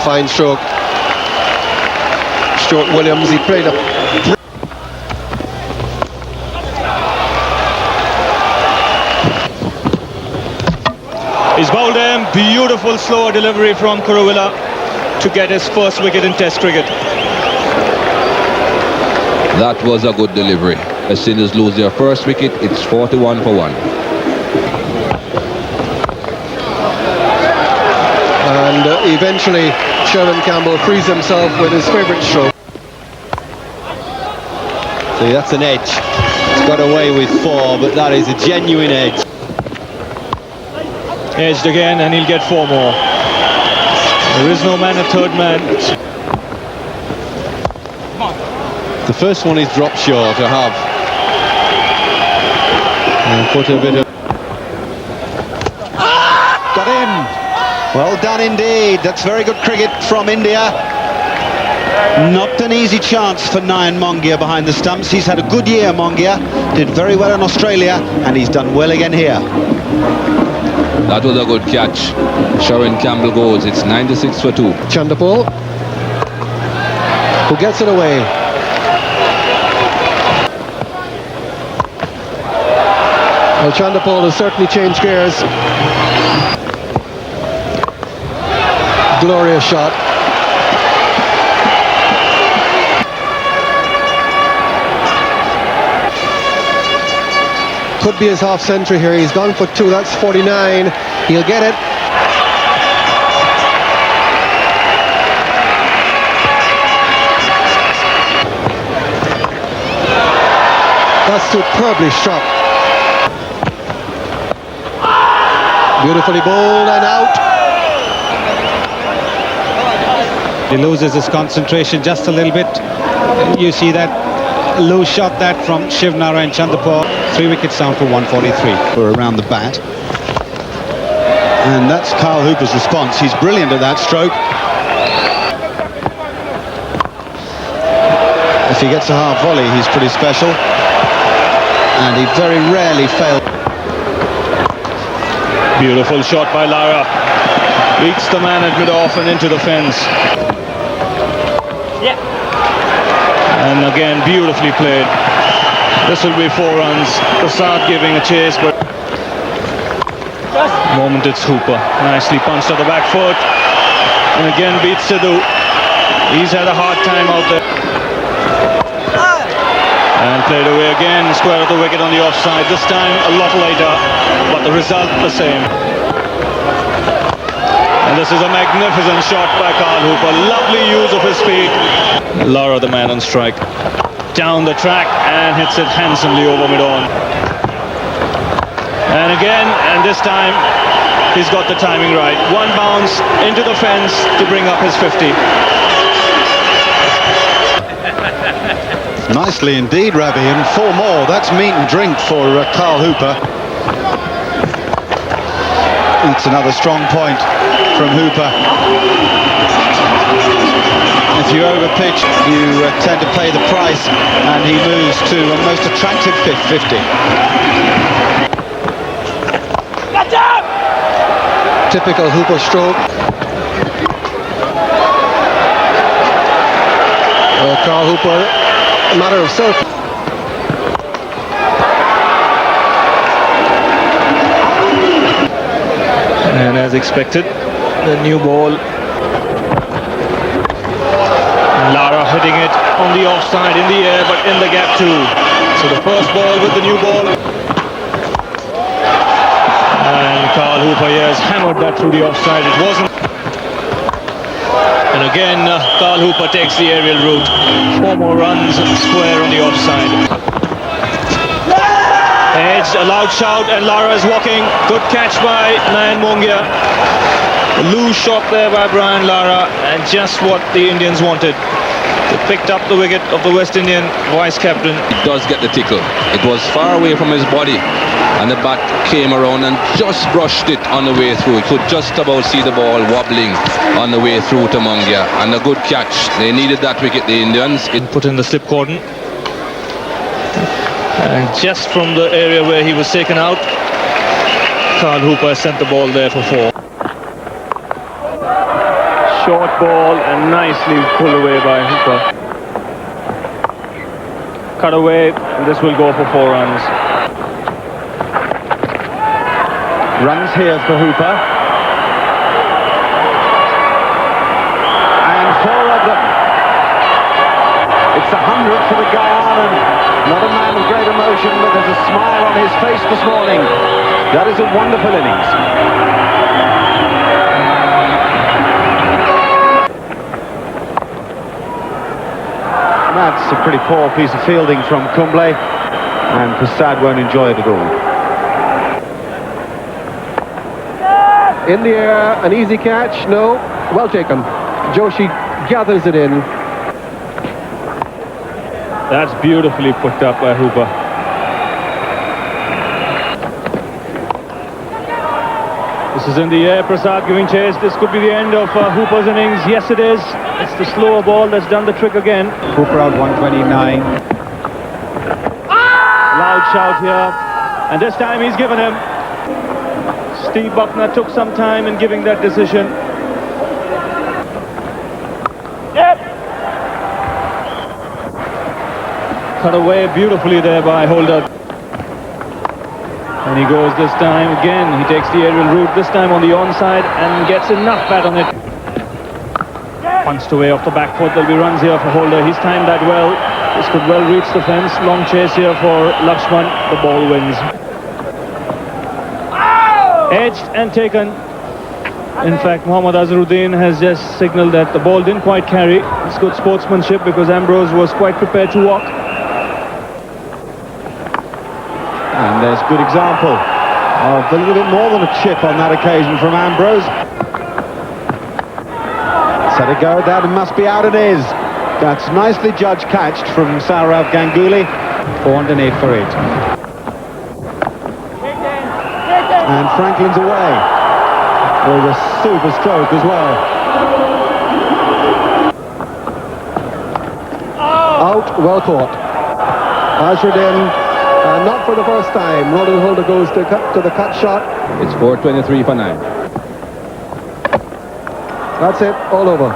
Fine stroke. Stuart Williams, he played a... He's bowled him. Beautiful slow delivery from Kuruvilla to get his first wicket in Test cricket. That was a good delivery. As Indians lose their first wicket, it's 41 for 1. And eventually Sherwin Campbell frees himself with his favourite stroke. See, that's an edge. He's got away with 4, but that is a genuine edge. Edged again, and he'll get 4 more. There is no man, a third man. The first one is dropped short to have. And put a bit of... Got him! Well done indeed. That's very good cricket from India. Not an easy chance for Nayan Mongia behind the stumps. He's had a good year, Mongia. Did very well in Australia, and he's done well again here. That was a good catch. Sherwin Campbell goes. It's 96 for 2. Chanderpaul, who gets it away. Well, Chanderpaul has certainly changed gears. Glorious shot. Could be his half century here. He's gone for 2. That's 49. He'll get it. That's superbly struck. Beautifully bowled and out. He loses his concentration just a little bit. You see that loose shot that from Shivnarine Chanderpaul. 3 wickets down for 143. For around the bat. And that's Carl Hooper's response. He's brilliant at that stroke. If he gets a half volley, he's pretty special. And he very rarely fails. Beautiful shot by Lara. Beats the man at mid-off and into the fence. Yeah. And again, beautifully played. This will be 4 runs. Prasad giving a chase, but moment it's Hooper. Nicely punched at the back foot. And again beats Sidhu. He's had a hard time out there. And played away again, square of the wicket on the offside. This time a lot later, but the result the same. And this is a magnificent shot by Carl Hooper. Lovely use of his feet. Lara, the man on strike. Down the track and hits it handsomely over mid-on. And again, and this time he's got the timing right. 1 bounce into the fence to bring up his 50. Nicely indeed, Ravi, and 4 more. That's meat and drink for Carl Hooper. It's another strong point from Hooper. If you overpitch, you tend to pay the price, and he moves to a most attractive 50. Typical Hooper stroke. Carl Hooper, a matter of self. And as expected, the new ball. Lara hitting it on the offside, in the air, but in the gap too. So the first ball with the new ball. And Carl Hooper, yes, hammered that through the offside. It wasn't. And again, Carl Hooper takes the aerial route. 4 more runs, square on the offside. Edge, a loud shout, and Lara is walking. Good catch by Nayan Mongia. A loose shot there by Brian Lara, and just what the Indians wanted. They picked up the wicket of the West Indian vice-captain. It does get the tickle. It was far away from his body, and the bat came around and just brushed it on the way through. He could just about see the ball wobbling on the way through to Mongia, and a good catch. They needed that wicket, the Indians. It put in the slip cordon. And just from the area where he was taken out, Carl Hooper sent the ball there for 4. Short ball and nicely pulled away by Hooper. Cut away, and this will go for 4 runs. Runs here for Hooper. And 4 of them. It's 100 for the Guyanan. Not a man of great emotion, but there's a smile on his face this morning. That is a wonderful innings. That's a pretty poor piece of fielding from Kumble, and Prasad won't enjoy it at all. In the air, an easy catch, no, well taken. Joshi gathers it in. That's beautifully put up by Hooper. This is in the air, Prasad giving chase. This could be the end of Hooper's innings. Yes, it is. It's the slower ball that's done the trick again. Hooper out 129. Loud shout here. And this time he's given him. Steve Buckner took some time in giving that decision. Cut away beautifully there by Holder. And he goes this time again. He takes the aerial route, this time on the onside, and gets enough bat on it. Punched away off the back foot. There'll be runs here for Holder. He's timed that well. This could well reach the fence. Long chase here for Lakshman. The ball wins. Edged and taken. In fact, Mohammad Azharuddin has just signalled that the ball didn't quite carry. It's good sportsmanship because Ambrose was quite prepared to walk. And there's a good example of a little bit more than a chip on that occasion from Ambrose. Set it go, that must be out, it is. That's nicely judged catched from Saurav Ganguly. 408 for 8. And Franklyn's away with a super stroke as well. Out, well caught. Azharuddin, not for the first time. Roland Holder goes to the cut shot. It's 4:23 for 9. That's it, all over.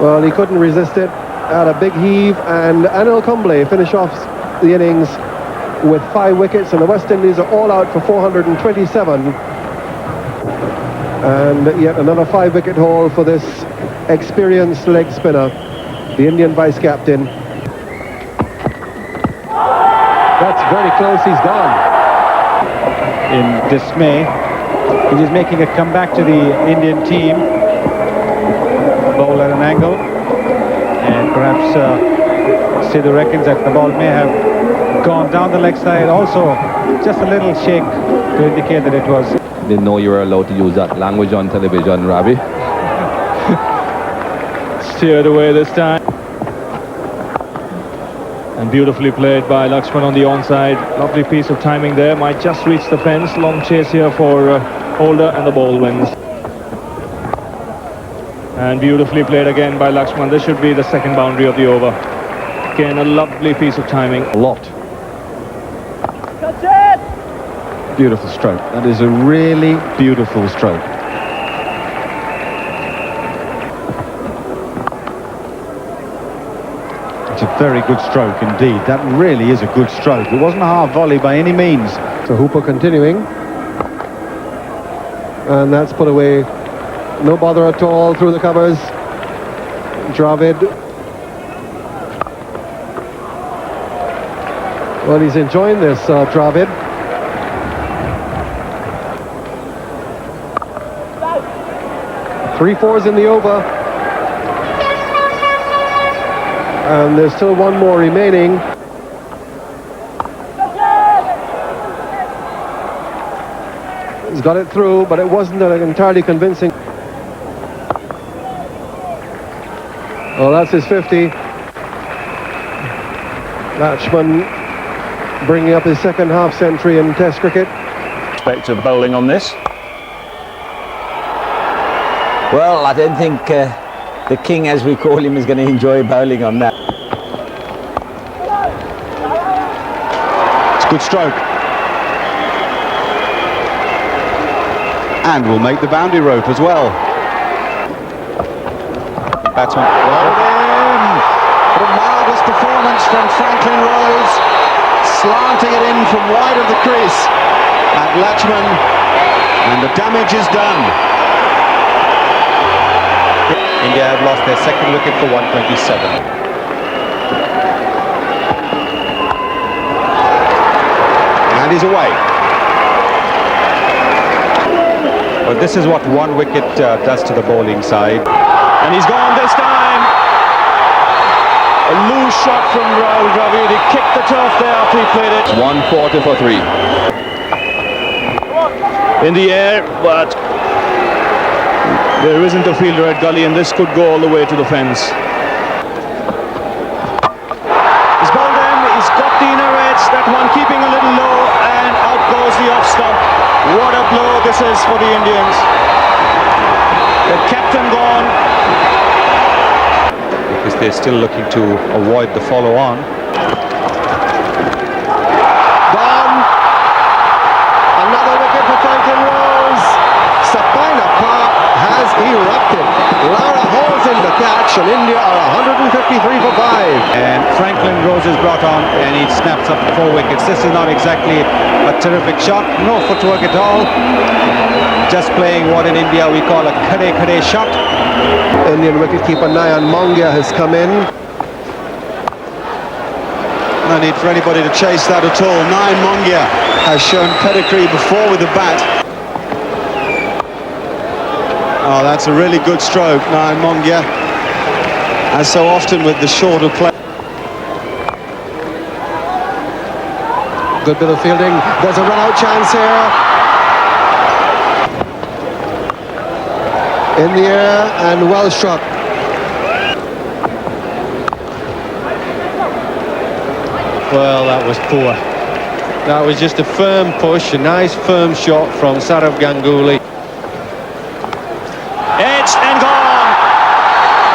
Well, he couldn't resist it. Had a big heave, and Anil Kumble finish off the innings with 5 wickets, and the West Indies are all out for 427. And yet another 5-wicket haul for this experienced leg spinner, the Indian vice-captain. That's very close, he's gone. In dismay, he is making a comeback to the Indian team. Ball at an angle, and perhaps Sidhu reckons that the ball may have gone down the leg side. Also, just a little shake to indicate that it was. Didn't know you were allowed to use that language on television, Ravi. Steered away this time. And beautifully played by Lakshman on the onside. Lovely piece of timing there. Might just reach the fence. Long chase here for Holder, and the ball wins. And beautifully played again by Lakshman. This should be the second boundary of the over. Again, a lovely piece of timing. A lot. Beautiful stroke. That is a really beautiful stroke. It's a very good stroke indeed. That really is a good stroke. It wasn't a half volley by any means. So Hooper continuing. And that's put away. No bother at all through the covers. Dravid. Well, he's enjoying this, Dravid. Three fours in the over. And there's still one more remaining. He's got it through, but it wasn't entirely convincing. Well, that's his 50. Lakshman bringing up his second half century in Test cricket. Expect of bowling on this. Well, I don't think the king, as we call him, is going to enjoy bowling on that. It's a good stroke. And will make the boundary rope as well. batsman. Bowled in. What a marvellous performance from Franklyn Rose, slanting it in from wide of the crease at Latchman, and the damage is done. India have lost their second wicket for 127. And he's away. Well, this is what one wicket does to the bowling side. And he's gone this time. A loose shot from Rahul Dravid. He kicked the turf there after he played it. 140 for 3. In the air, but there isn't a fielder at gully, and this could go all the way to the fence. He's bowled in. He's got the inner edge. That one keeping a little low, and out goes the off stump. What a blow this is for the Indians. The captain gone. Because they're still looking to avoid the follow-on. Gone. Another wicket for Franklyn Rose. Sabina Park has erupted. Lara holds in the catch, and India are 153 for 5. And Franklyn Rose is brought on, and he snaps up 4 wickets. This is not exactly a terrific shot. No footwork at all. Just playing what in India we call a khade shot. Indian wicketkeeper Nayan Mongia has come in. No need for anybody to chase that at all. Nayan Mongia has shown pedigree before with the bat. Oh, that's a really good stroke, Nayan Mongia, as so often with the shorter play. Good bit of fielding. There's a run-out chance here. In the air and well struck. Well, that was poor. That was just a firm push, a nice firm shot from Saurav Ganguly. Edged and gone.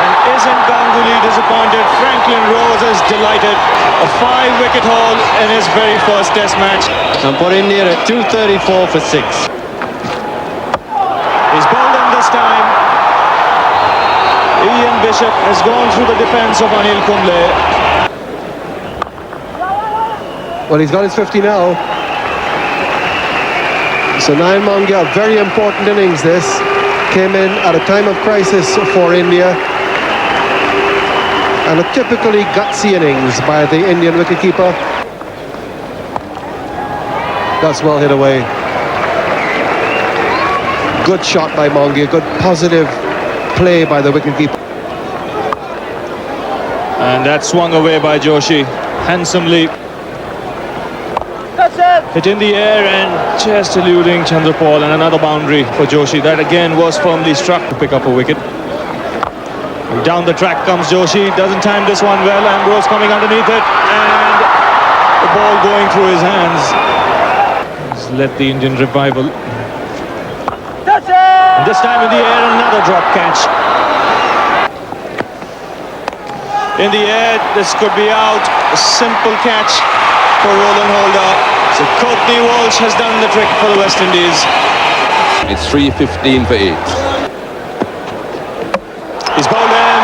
And isn't Ganguly disappointed? Franklyn Rose is delighted. A 5-wicket haul in his very first Test match. And for India at 234 for 6. He's bowled in this time. Ian Bishop has gone through the defence of Anil Kumble. Well, he's got his 50 now. So Nayan Mongia, a very important innings this. Came in at a time of crisis for India. And a typically gutsy innings by the Indian wicketkeeper. That's well hit away. Good shot by Mongia, good positive play by the wicketkeeper. And that swung away by Joshi handsomely. Hit in the air and just eluding Chanderpaul, and another boundary for Joshi. That again was firmly struck to pick up a wicket. Down the track comes Joshi, doesn't time this one well. Ambrose coming underneath it, and the ball going through his hands. He's led the Indian revival. And this time in the air, another drop catch. In the air, this could be out. A simple catch for Roland Holder. So Courtney Walsh has done the trick for the West Indies. It's 3:15 for 8. He's bowled in.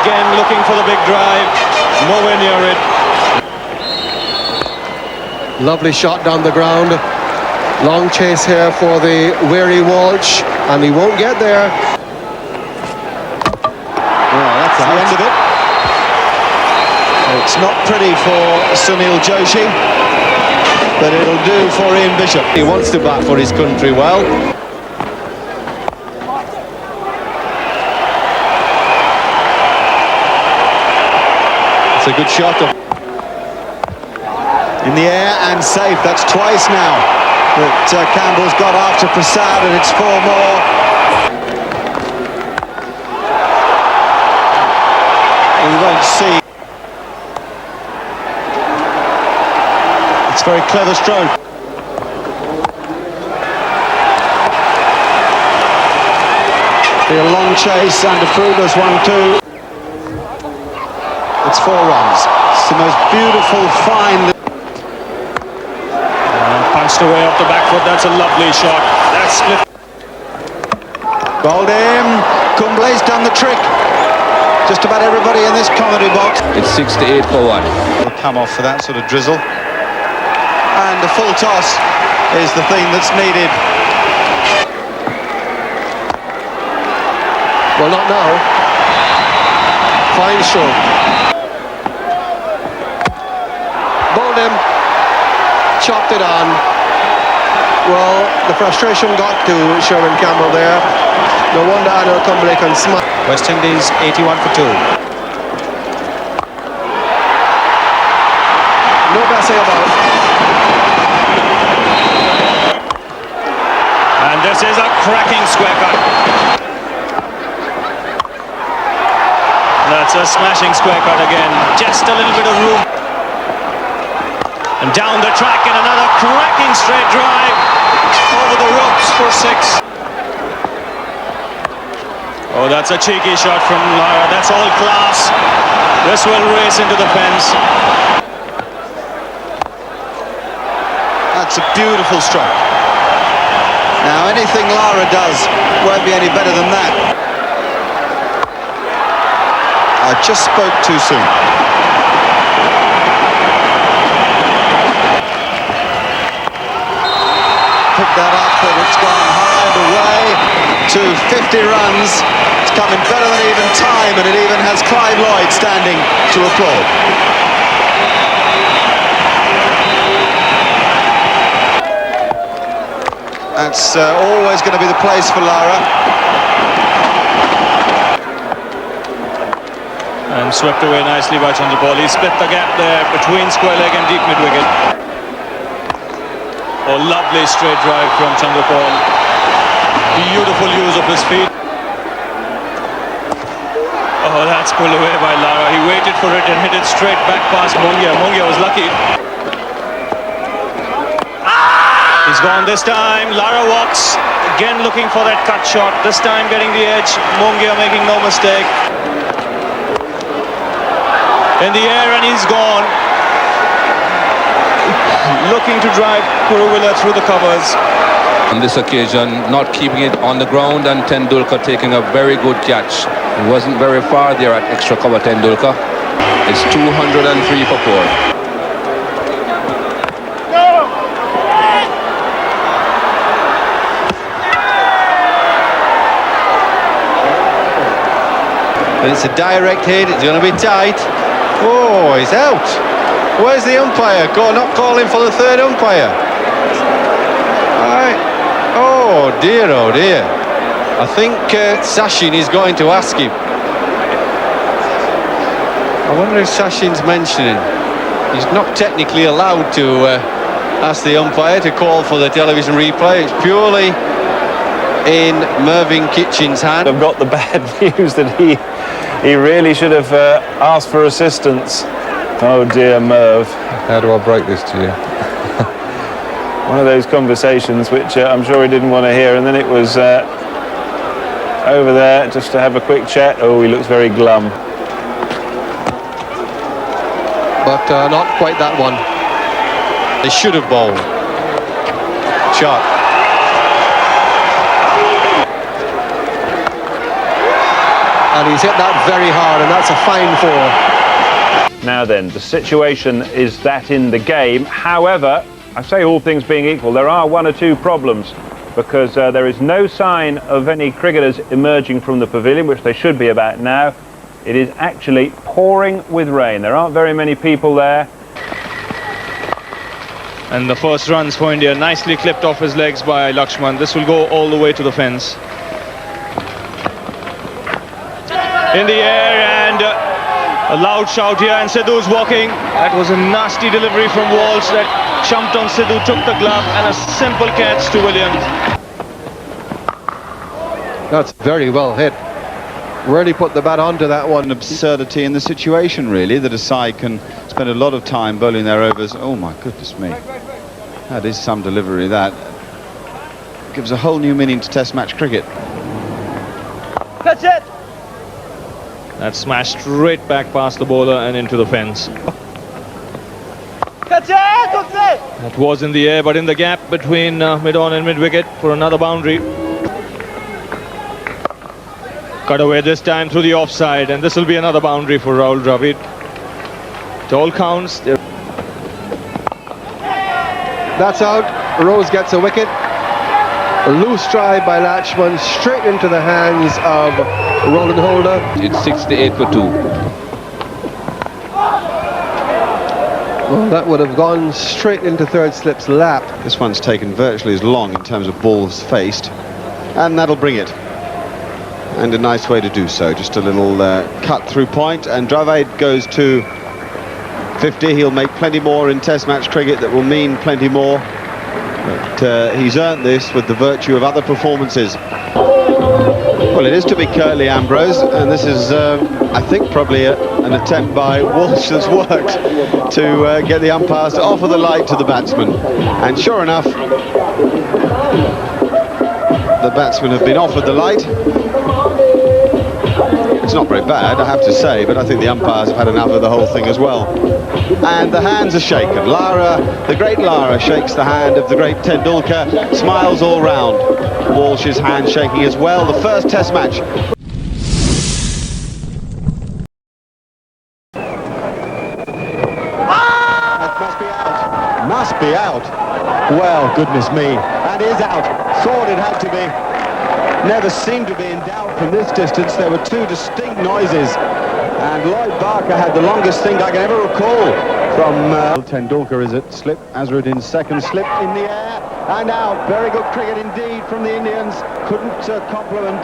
Again looking for the big drive. Nowhere near it. Lovely shot down the ground. Long chase here for the wary Walsh, and he won't get there. Oh, that's the end of it. It's not pretty for Sunil Joshi, but it'll do for Ian Bishop. He wants to bat for his country well. It's a good shot. In the air and safe. That's twice now that Campbell's got after Prasad, and it's 4 more. We won't see. It's a very clever stroke. Be a long chase and a fruitless one too. It's 4 runs. It's the most beautiful find. Punched away off the back foot. That's a lovely shot. That's split. Bowled in. Kumble's done the trick. just about everybody in this comedy box. It's 6-8 for 1. Will come off for that sort of drizzle. And a full toss is the thing that's needed. Well, not now. Fine stroke. Bowled him. Chopped it on. Well, the frustration got to Sherwin Campbell there. No wonder Anil Kumble can smile. West Indies 81 for 2. No messing about. And this is a cracking square cut. That's a smashing square cut again. Just a little bit of room. And down the track and another cracking straight drive over the ropes for 6. Oh, that's a cheeky shot from Lara. That's all class. This will race into the fence. That's a beautiful stroke. Now, anything Lara does won't be any better than that. I just spoke too soon. Picked that up, but it's gone high and away to 50 runs. It's coming better than even time, and it even has Clive Lloyd standing to applaud. That's always going to be the place for Lara. And swept away nicely by Chanderpaul. He split the gap there between square leg and deep mid-wicket. Oh, lovely straight drive from Chanderpaul. Beautiful use of his feet. Oh, that's pulled away by Lara. He waited for it and hit it straight back past Mongia. Mongia was lucky. He's gone this time. Lara walks. Again looking for that cut shot. This time getting the edge. Mongia making no mistake. In the air and he's gone. Looking to drive Kuruvilla through the covers. On this occasion, not keeping it on the ground, and Tendulkar taking a very good catch. He wasn't very far there at extra cover, Tendulkar. It's 203 for 4. But it's a direct hit, it's going to be tight. Oh, he's out. Where's the umpire? Not calling for the third umpire. Oh dear, oh dear. I think Sachin is going to ask him. I wonder if Sachin's mentioning. He's not technically allowed to ask the umpire to call for the television replay. It's purely in Mervyn Kitchen's hand. I've got the bad news that he really should have asked for assistance. Oh dear, Merv. How do I break this to you? One of those conversations which I'm sure he didn't want to hear, and then it was over there just to have a quick chat. Oh, he looks very glum. But not quite that one. They should have bowled. Shot. And he's hit that very hard, and that's a fine 4. Now then, the situation is that in the game. However, I say all things being equal, there are one or two problems, because there is no sign of any cricketers emerging from the pavilion, which they should be about now. It is actually pouring with rain. There aren't very many people there. And the first runs for India, nicely clipped off his legs by Lakshman. This will go all the way to the fence. In the air, and a loud shout here, and Sidhu's walking. That was a nasty delivery from Walsh that chumped on Sidhu, took the glove, and a simple catch to Williams. That's very well hit. Really put the bat onto that one. An absurdity in the situation, really, that a side can spend a lot of time bowling their overs. Oh my goodness me, that is some delivery. That gives a whole new meaning to Test match cricket. That's it. That smashed straight back past the bowler and into the fence. That was in the air, but in the gap between mid-on and mid-wicket for another boundary. Cut away this time through the offside, and this will be another boundary for Rahul Dravid. It all counts. That's out. Rose gets a wicket. A loose drive by Latchman straight into the hands of Roland Holder. It's 68 for 2. Well, that would have gone straight into third slip's lap. This one's taken virtually as long in terms of balls faced, and that'll bring it. And a nice way to do so. Just a little cut through point, and Dravid goes to 50. He'll make plenty more in Test match cricket that will mean plenty more. But he's earned this with the virtue of other performances. Well, it is to be curtly, Ambrose, and this is, I think, probably an attempt by Walsh that's worked to get the umpires to offer the light to the batsman. And sure enough, the batsmen have been offered the light. It's not very bad, I have to say, but I think the umpires have had enough of the whole thing as well. And the hands are shaken. Lara, the great Lara, shakes the hand of the great Tendulkar, smiles all round. Walsh's hand shaking as well. The first Test match. Must be out. Well, goodness me. And is out. Thought it had to be. Never seemed to be in doubt from this distance. There were two distinct noises. And Lloyd Barker had the longest thing I can ever recall from... Tendulkar is at slip. Azharuddin's second slip in the air. And out. Very good cricket indeed from the Indians. Couldn't compliment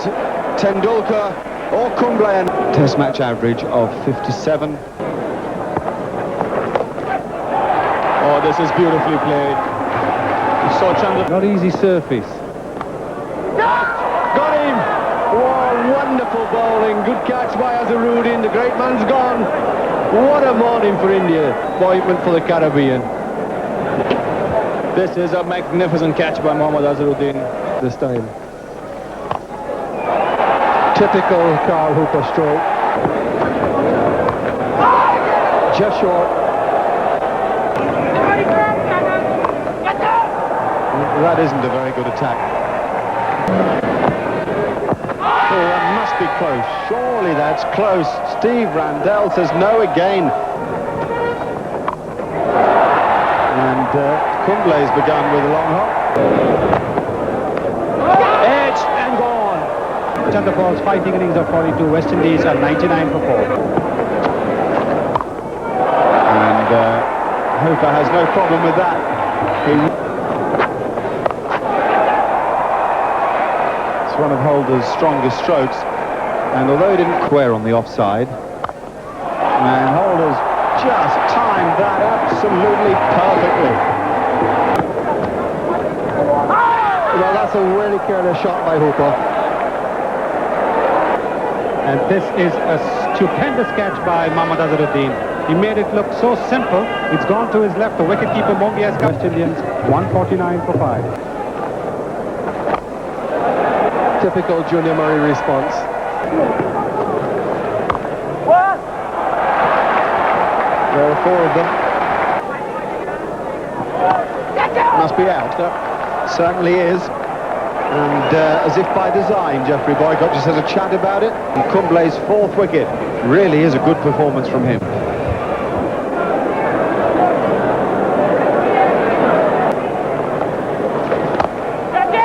Tendulkar or Kumble. Test match average of 57. Oh, this is beautifully played. You saw Chandra. Not easy surface. Got him! Oh, wonderful bowling. Good catch by Azharuddin. The great man's gone. What a morning for India. Appointment for the Caribbean. This is a magnificent catch by Mohammad Azharuddin this time. Typical Carl Hooper stroke. Just short. That isn't a very good attack. Oh, that must be close. Surely that's close. Steve Randell says no again. And Kumble's begun with a long hop. Edge and gone. Chanderpaul's fighting innings of 42. West Indies are 99 for 4. And Hooper has no problem with that. One of Holder's strongest strokes, and although he didn't square on the offside, and Holder's just timed that absolutely perfectly. Well, that's a really careless shot by Hooper. And this is a stupendous catch by Mohammad Azharuddin. He made it look so simple. It's gone to his left. The wicketkeeper Mongia has got West Indians 149 for 5. Typical Junior Murray response. What? There are 4 of them. Must be out. Certainly is. And as if by design, Geoffrey Boycott just has a chat about it. And Kumble's 4th wicket really is a good performance from him.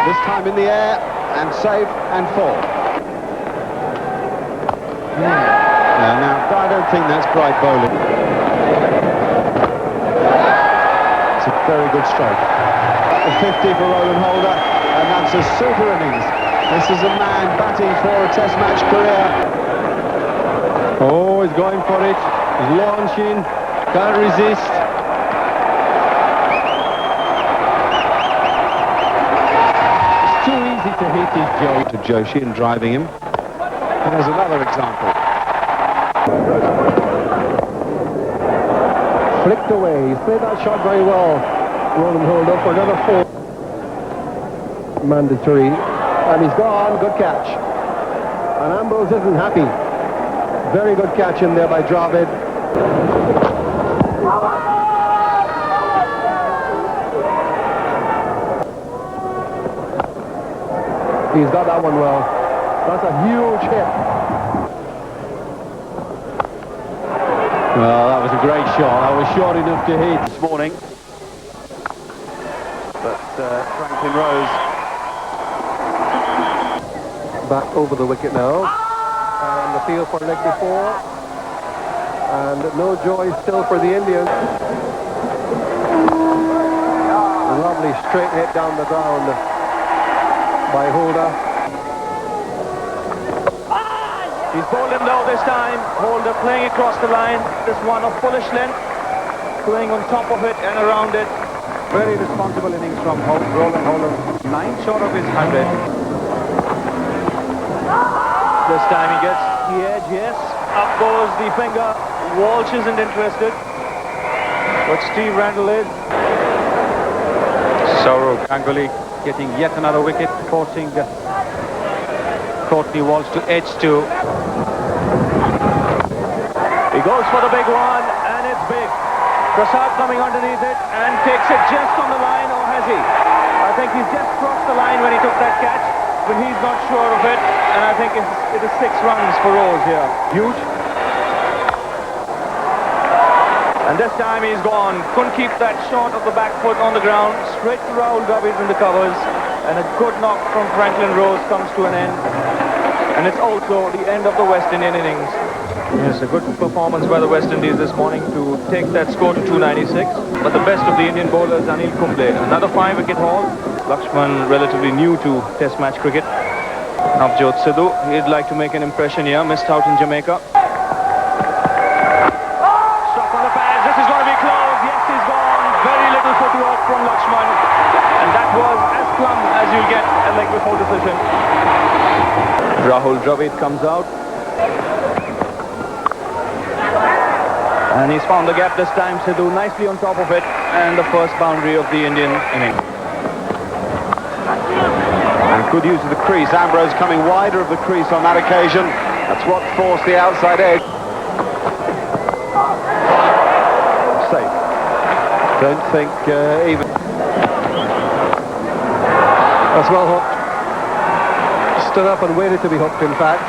This time in the air. And safe and full. Now, I don't think that's bright bowling. It's a very good stroke. A 50 for Roland Holder, and that's a super innings. This is a man batting for a Test match career. Oh, he's going for it. He's launching. Can't resist. To hit his Joe to Joshi and driving him. And there's another example. Flicked away. He's played that shot very well. Roland Holder for another 4. Mandatory. And he's gone. Good catch. And Ambrose isn't happy. Very good catch in there by Dravid. He's got that one well. That's a huge hit. Well, that was a great shot. That was short enough to hit this morning. But Franklyn rose. Back over the wicket now. And the field for leg before. And no joy still for the Indians. Lovely straight hit down the ground by Holder. He's bowled him though this time. Holder playing across the line. This one of fullish length. Playing on top of it and around it. Very responsible innings from Roland Holder. 9 short of his 100. This time he gets the edge, yes. Up goes the finger. Walsh isn't interested. But Steve Randall is. Saurav Ganguly getting yet another wicket, forcing Courtney Walsh to edge to. He goes for the big one, and it's big. Prasad coming underneath it and takes it just on the line, or has he? I think he's just crossed the line when he took that catch, but he's not sure of it, and I think it is 6 runs for Rose here. Huge. And this time he's gone. Couldn't keep that shot of the back foot on the ground. Straight to Rahul Dravid in the covers, and a good knock from Franklyn Rose comes to an end. And it's also the end of the West Indian innings. Yes, a good performance by the West Indies this morning to take that score to 296. But the best of the Indian bowlers, Anil Kumble, another 5-wicket haul. Lakshman, relatively new to Test match cricket. Navjot Sidhu, he'd like to make an impression here. Missed out in Jamaica. Struck on the pads. This is going to be close. Yes, he's gone. Very little footwork from Lakshman. And that was as plumb as you'll get a leg before decision. Rahul Dravid comes out. And he's found the gap this time. Sidhu nicely on top of it. And the first boundary of the Indian inning. And good use of the crease. Ambrose coming wider of the crease on that occasion. That's what forced the outside edge. Safe. Don't think even. That's well hooked. Stood up and waited to be hooked, in fact,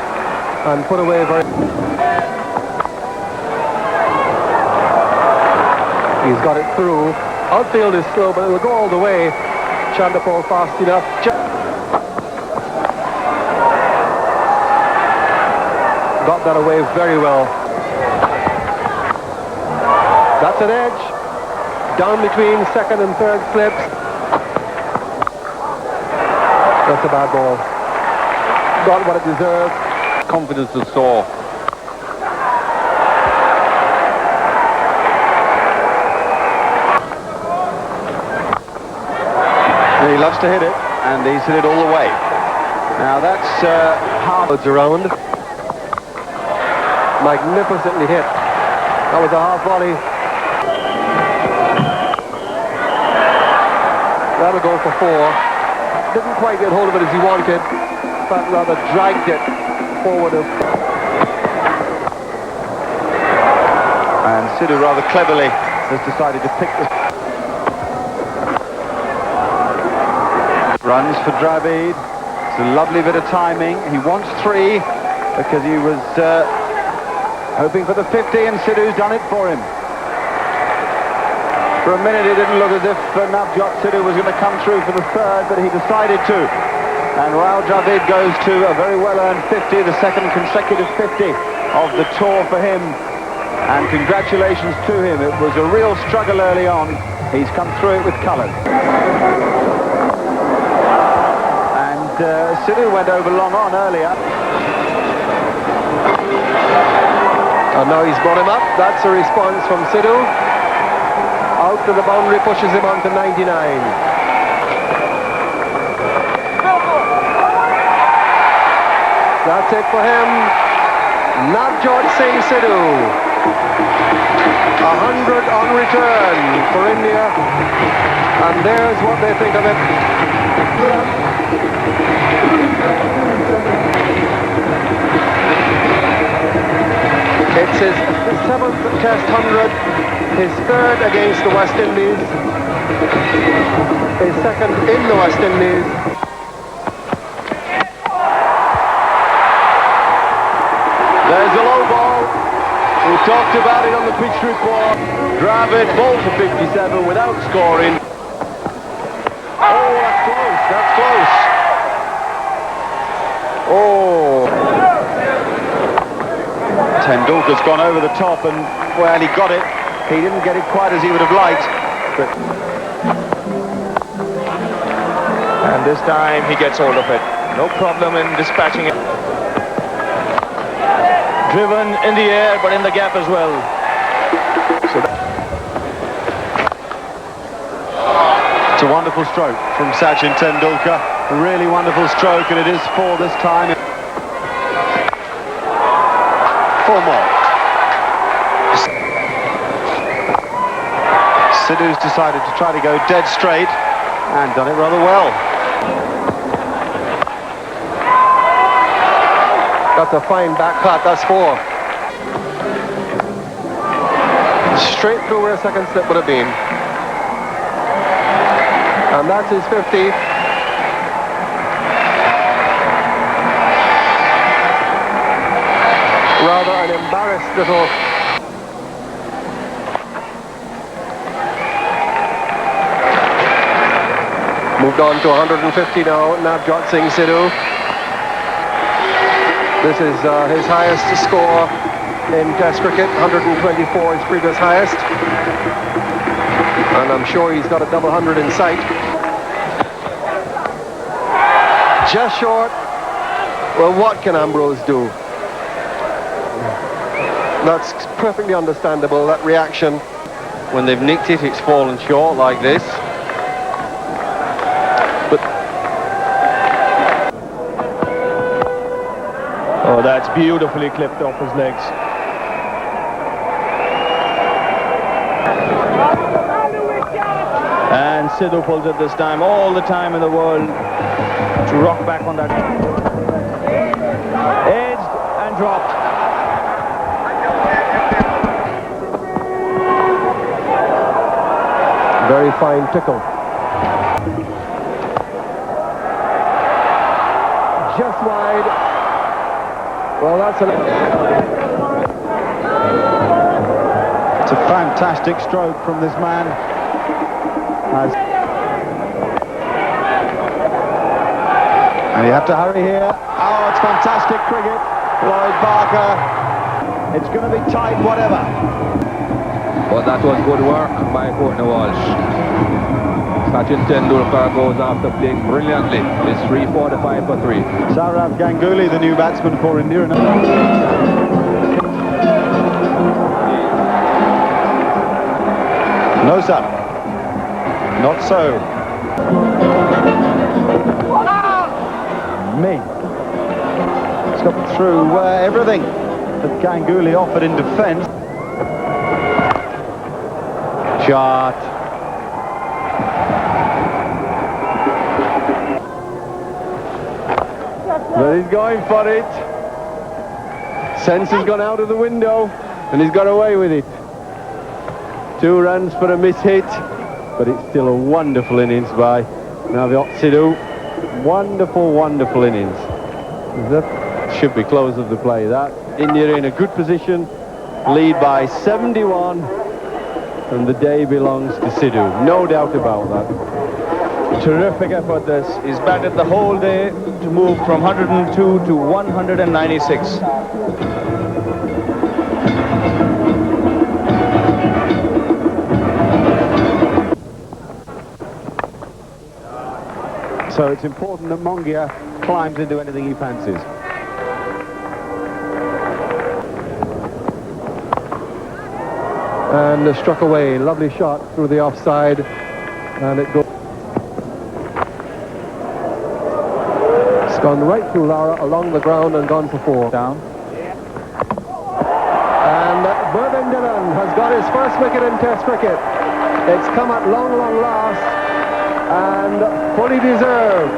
and put away very. He's got it through. Outfield is slow, but it will go all the way. Chanderpaul fast enough. Got that away very well. That's an edge. Down between second and third slips. That's a bad ball. Got what it deserved. Confidence to soar. He loves to hit it, and he's hit it all the way. Now that's half around. Magnificently hit. That was a half volley. That'll go for 4. Didn't quite get hold of it as he wanted, but rather dragged it forward. And Sidhu rather cleverly has decided to pick the runs for Dravid. It's a lovely bit of timing. He wants 3 because he was hoping for the 50, and Sidhu's done it for him. For a minute it didn't look as if Navjot Sidhu was going to come through for the 3rd, but he decided to. And Rahul Dravid goes to a very well-earned 50, the 2nd consecutive 50 of the tour for him. And congratulations to him. It was a real struggle early on. He's come through it with colours. And Sidhu went over long on earlier. And now he's brought him up. That's a response from Sidhu. Out to the boundary, pushes him on to 99. That's it for him. Navjot Singh Sidhu. 100 on return for India. And there's what they think of it. It's his 7th Test 100, his 3rd against the West Indies, his 2nd in the West Indies. talked about it on the pitch report. Dravid, ball for 57 without scoring. Oh, that's close, that's close. Oh. Tendulkar's gone over the top and, well, he got it. He didn't get it quite as he would have liked. But... And this time he gets hold of it. No problem in dispatching it. Driven in the air, but in the gap as well. So it's a wonderful stroke from Sachin Tendulkar. A really wonderful stroke, and it is 4 this time. 4 more. Sidhu's decided to try to go dead straight and done it rather well. That's a fine back cut, that's 4. Straight through where a second slip would have been. And that's his 50. Rather an embarrassed little... Moved on to 150 now, Navjot Singh Sidhu. This is his highest score in Test cricket, 124, his previous highest. And I'm sure he's got a double 100 in sight. Just short. Well, what can Ambrose do? That's perfectly understandable, that reaction. When they've nicked it, it's fallen short like this. Oh, that's beautifully clipped off his legs. And Sidhu pulls it this time, all the time in the world to rock back on that. Edged and dropped. Very fine tickle. Just wide. Well, that's It's a fantastic stroke from this man. And you have to hurry here. Oh, it's fantastic cricket. Lloyd Barker. It's going to be tight, whatever. Well, that was good work by Courtney Walsh. Sachin Tendulkar goes after playing brilliantly. It's 345 for 3. Sourav Ganguly, the new batsman for India. No, sir. Not so. Me. It's got through everything that Ganguly offered in defence. Shot. But he's going for it. Sense has gone out of the window and he's got away with it. 2 runs for a miss-hit, but it's still a wonderful innings by Navjot Sidhu. Wonderful, wonderful innings. That should be close of the play. That India in a good position, lead by 71, and the day belongs to Sidhu. No doubt about that. Terrific effort this. He's batted the whole day to move from 102 to 196. So it's important that Mongia climbs into anything he fancies. and struck away. Lovely shot through the offside, and it goes. It's gone right through Lara, along the ground, and gone for 4. Down. And Dillon has got his first wicket in Test cricket. It's come at long, long last, and fully deserved.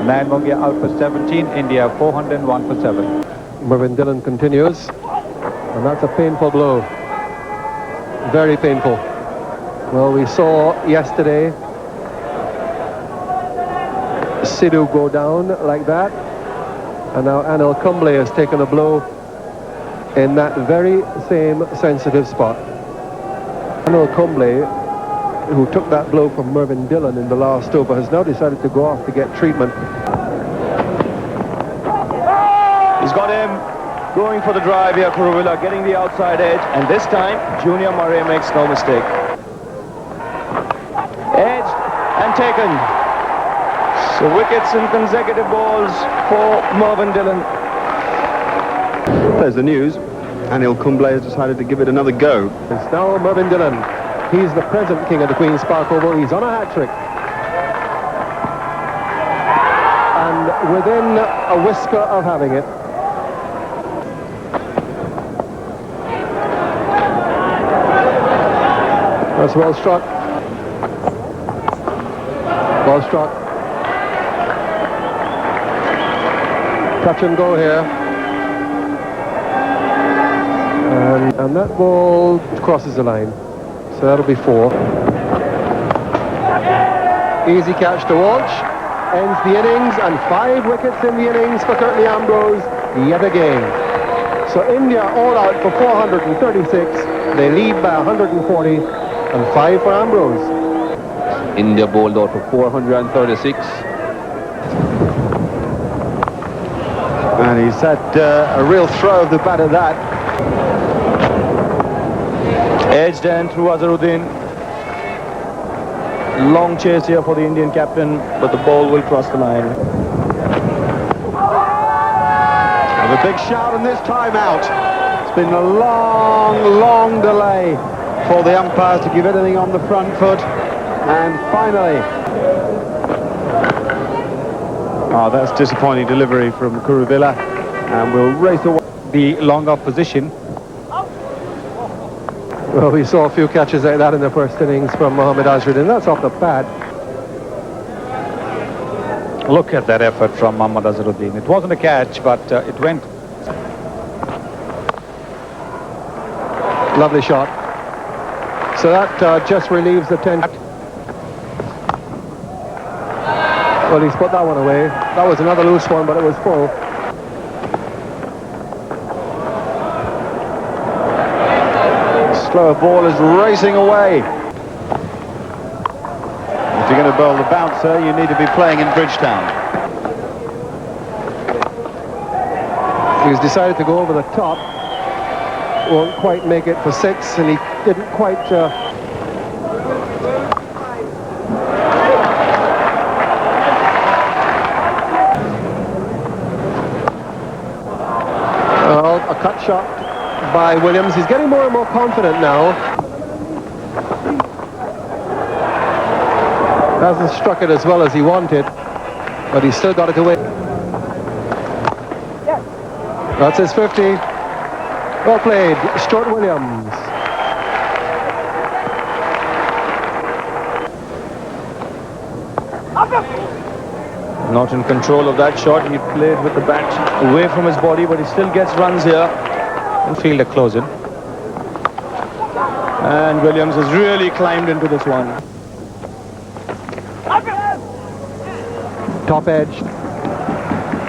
Nayan Mongia out for 17, India 401 for 7. Dillon continues, and that's a painful blow. Very painful. Well, we saw yesterday Sidhu go down like that, and now Anil Kumble has taken a blow in that very same sensitive spot. Anil Kumble, who took that blow from Mervyn Dillon in the last over, has now decided to go off to get treatment. He's got him going for the drive here, Kuruvilla getting the outside edge, and this time Junior Murray makes no mistake. Edged and taken. So wickets in consecutive balls for Mervyn Dillon. There's the news. Anil Kumble has decided to give it another go. It's now Mervyn Dillon. He's the present king of the Queen's Park Oval. He's on a hat-trick. And within a whisker of having it. That's well struck. Well struck. Touch and go here. And that ball crosses the line. So that'll be 4. Easy catch to watch. Ends the innings, and 5 wickets in the innings for Curtly Ambrose yet again. So India all out for 436. They lead by 140, and 5 for Ambrose. India bowled out for 436. And he's had a real throw of the bat at that. Edged and through Azharuddin. Long chase here for the Indian captain, but the ball will cross the line. And a big shout in this time out. It's been a long delay for the umpires to give anything on the front foot. And finally... Oh, that's disappointing delivery from Kuruvilla. And we'll race away. The long off position. Well, we saw a few catches like that in the first innings from Mohammad Azharuddin. That's off the pad. Look at that effort from Mohammad Azharuddin. It wasn't a catch, but it went. Lovely shot. So that just relieves the tension. Well, he's put that one away. That was another loose one, but it was full. Slower ball is racing away. If you're going to bowl the bouncer, you need to be playing in Bridgetown. He's decided to go over the top. Won't quite make it for 6, and he didn't quite... a cut shot by Williams. He's getting more and more confident now. Hasn't struck it as well as he wanted, but he's still got it away. That's his 50. Well played, Stuart Williams. Not in control of that shot. He played with the bat away from his body, but he still gets runs here. And fielder closing. And Williams has really climbed into this one. Top edge.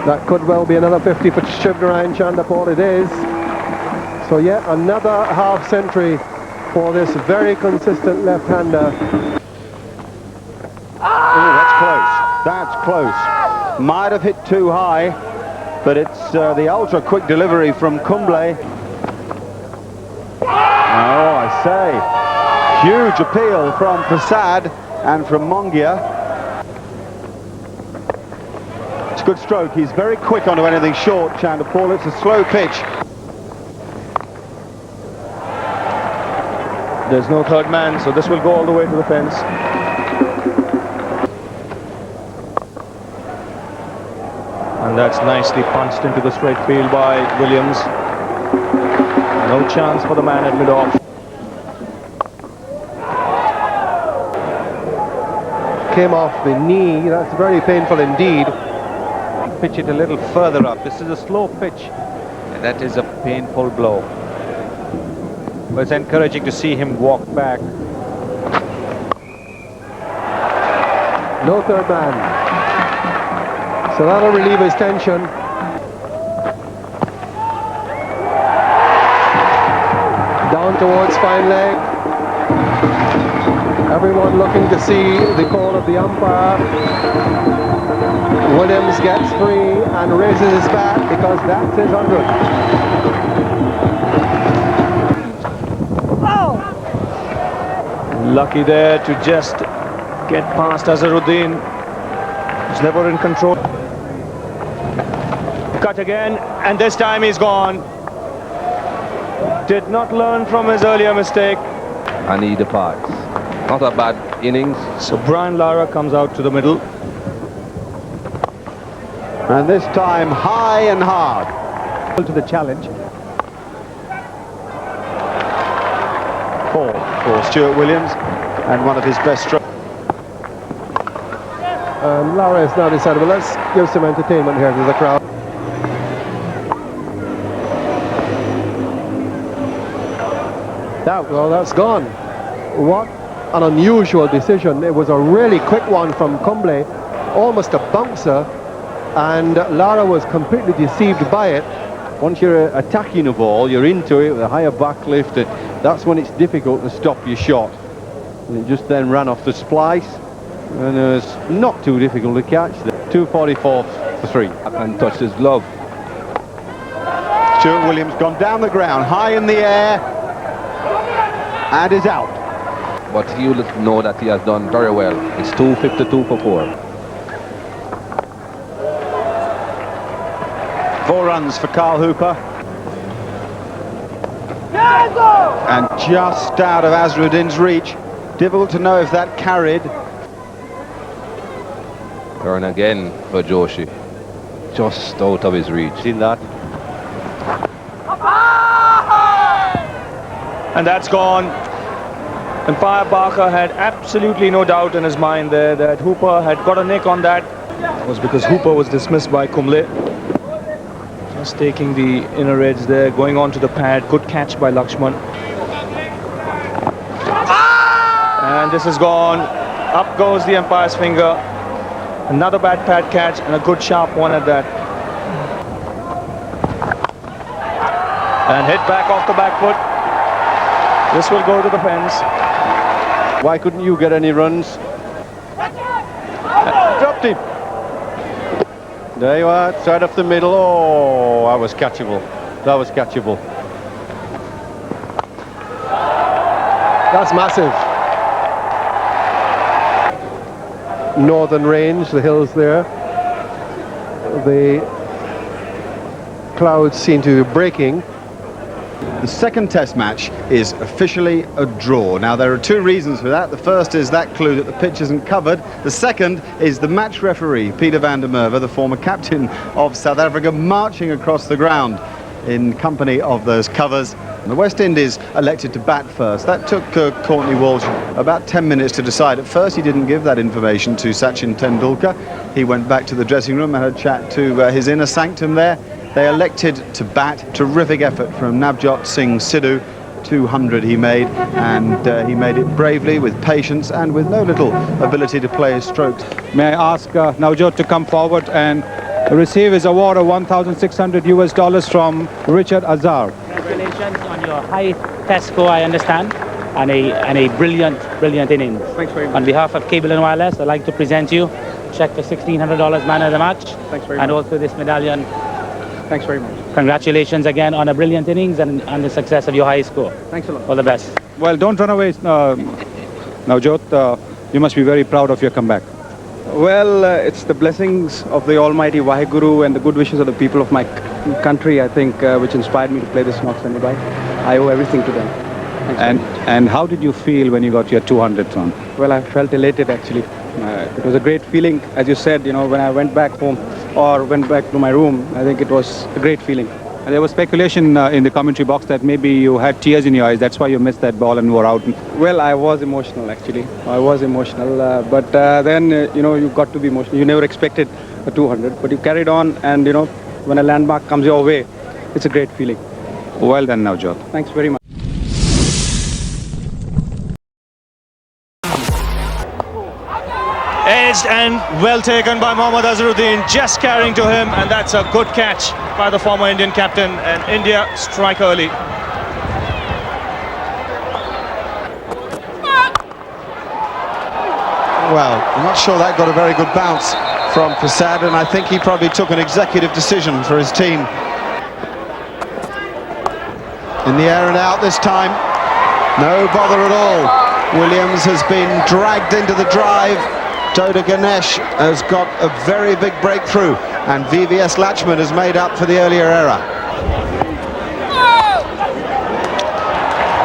That could well be another 50 for Shivnarine Chanderpaul. It is. So yet another half century for this very consistent left-hander. Oh, that's close. That's close. Might have hit too high, but it's the ultra-quick delivery from Kumble. Oh, I say. Huge appeal from Prasad and from Mongia. It's a good stroke. He's very quick onto anything short, Chanderpaul. It's a slow pitch. There's no third man, so this will go all the way to the fence. And that's nicely punched into the straight field by Williams. No chance for the man at mid-off. Came off the knee. That's very painful indeed. Pitch it a little further up. This is a slow pitch, and that is a painful blow. But it's encouraging to see him walk back. No third man. So that'll relieve his tension. towards fine leg. Everyone looking to see the call of the umpire. Williams gets free and raises his bat because that's his 100. Lucky there to just get past Azharuddin. He's never in control. Cut again, and this time he's gone. Did not learn from his earlier mistake. And he departs. Not a bad innings. So Brian Lara comes out to the middle. And this time high and hard. To the challenge. 4 for Stuart Williams, and one of his best strokes. And Lara has now decided, well, let's give some entertainment here to the crowd. That's gone. What an unusual decision. It was a really quick one from Kumble, almost a bouncer, and Lara was completely deceived by it. Once you're attacking a ball, you're into it with a higher back lift. That's when it's difficult to stop your shot. And it just then ran off the splice, and it was not too difficult to catch. 244 for 3. And touched his glove. Stuart Williams gone down the ground, high in the air, and is out. But he'll know that he has done very well. It's 252 for 4. 4 runs for Carl Hooper. And just out of Azharuddin's reach. Difficult to know if that carried. Turn again for Joshi. Just out of his reach. Seen that? And that's gone. Umpire Barker had absolutely no doubt in his mind there that Hooper had got a nick on that. It was because Hooper was dismissed by Kumble. Just taking the inner edge there, going on to the pad. Good catch by Lakshman. And this is gone. Up goes the umpire's finger. Another bad pad catch and a good sharp one at that. And hit back off the back foot. This will go to the fence. Why couldn't you get any runs? Dropped him. There you are, side off the middle. Oh, that was catchable. That was catchable. That's massive. Northern range, the hills there. The clouds seem to be breaking. The second test match is officially a draw. Now, there are 2 reasons for that. The first is that clue that the pitch isn't covered. The second is the match referee, Peter van der Merwe, the former captain of South Africa, marching across the ground in company of those covers. The West Indies elected to bat first. That took Courtney Walsh about 10 minutes to decide. At first, he didn't give that information to Sachin Tendulkar. He went back to the dressing room and had a chat to his inner sanctum there. They elected to bat. Terrific effort from Navjot Singh Sidhu. 200 he made, and he made it bravely, with patience, and with no little ability to play his strokes. May I ask Navjot to come forward and receive his award of $1,600 from Richard Azhar. Congratulations on your high test score, I understand, and a brilliant innings. Thanks very much. On behalf of Cable and Wireless, I'd like to present you a check for $1,600 man of the match. Thanks very much. And also this medallion. Thanks very much. Congratulations again on a brilliant innings and on the success of your high score. Thanks a lot. All the best. Well, don't run away, Navjot. You must be very proud of your comeback. Well, it's the blessings of the Almighty Vaheguru and the good wishes of the people of my country, I think, which inspired me to play this Knox and Dubai. I owe everything to them. And how did you feel when you got your 200th run? Well, I felt elated, actually. It was a great feeling, as you said, you know, when I went back home or went back to my room. I think it was a great feeling. And there was speculation in the commentary box that maybe you had tears in your eyes. That's why you missed that ball and were out. Well, I was emotional, actually. I was emotional. But then, you know, you got to be emotional. You never expected a 200, but you carried on. And, you know, when a landmark comes your way, it's a great feeling. Well done, Navjot. Thanks very much. Edged and well taken by Mohammad Azharuddin, just carrying to him, and that's a good catch by the former Indian captain, and India strike early. Well, I'm not sure that got a very good bounce from Prasad, and I think he probably took an executive decision for his team. In the air and out this time. No bother at all. Williams has been dragged into the drive. Doda Ganesh has got a very big breakthrough, and VVS Lachman has made up for the earlier error.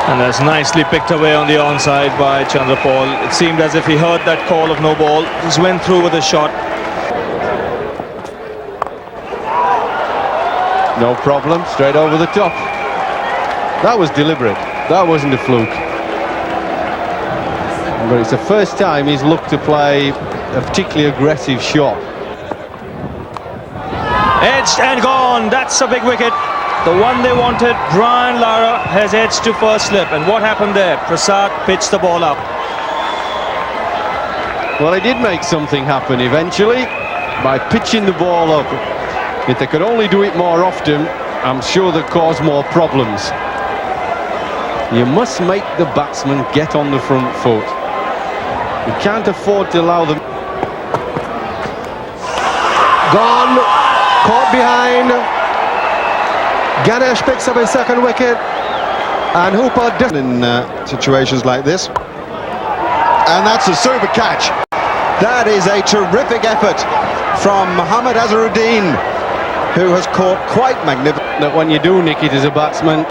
And that's nicely picked away on the onside by Chanderpaul. It seemed as if he heard that call of no ball. Just went through with a shot. No problem, straight over the top. That was deliberate. That wasn't a fluke. But it's the first time he's looked to play a particularly aggressive shot. Edged and gone. That's a big wicket. The one they wanted. Brian Lara has edged to first slip. And what happened there? Prasad pitched the ball up. Well, he did make something happen eventually by pitching the ball up. If they could only do it more often, I'm sure they'd cause more problems. You must make the batsman get on the front foot. You can't afford to allow them. Gone, caught behind. Ganesh picks up his second wicket, and Hooper In situations like this. And that's a super catch. That is a terrific effort from Mohammad Azharuddin, who has caught quite magnificent. That when you do nick it as a batsman.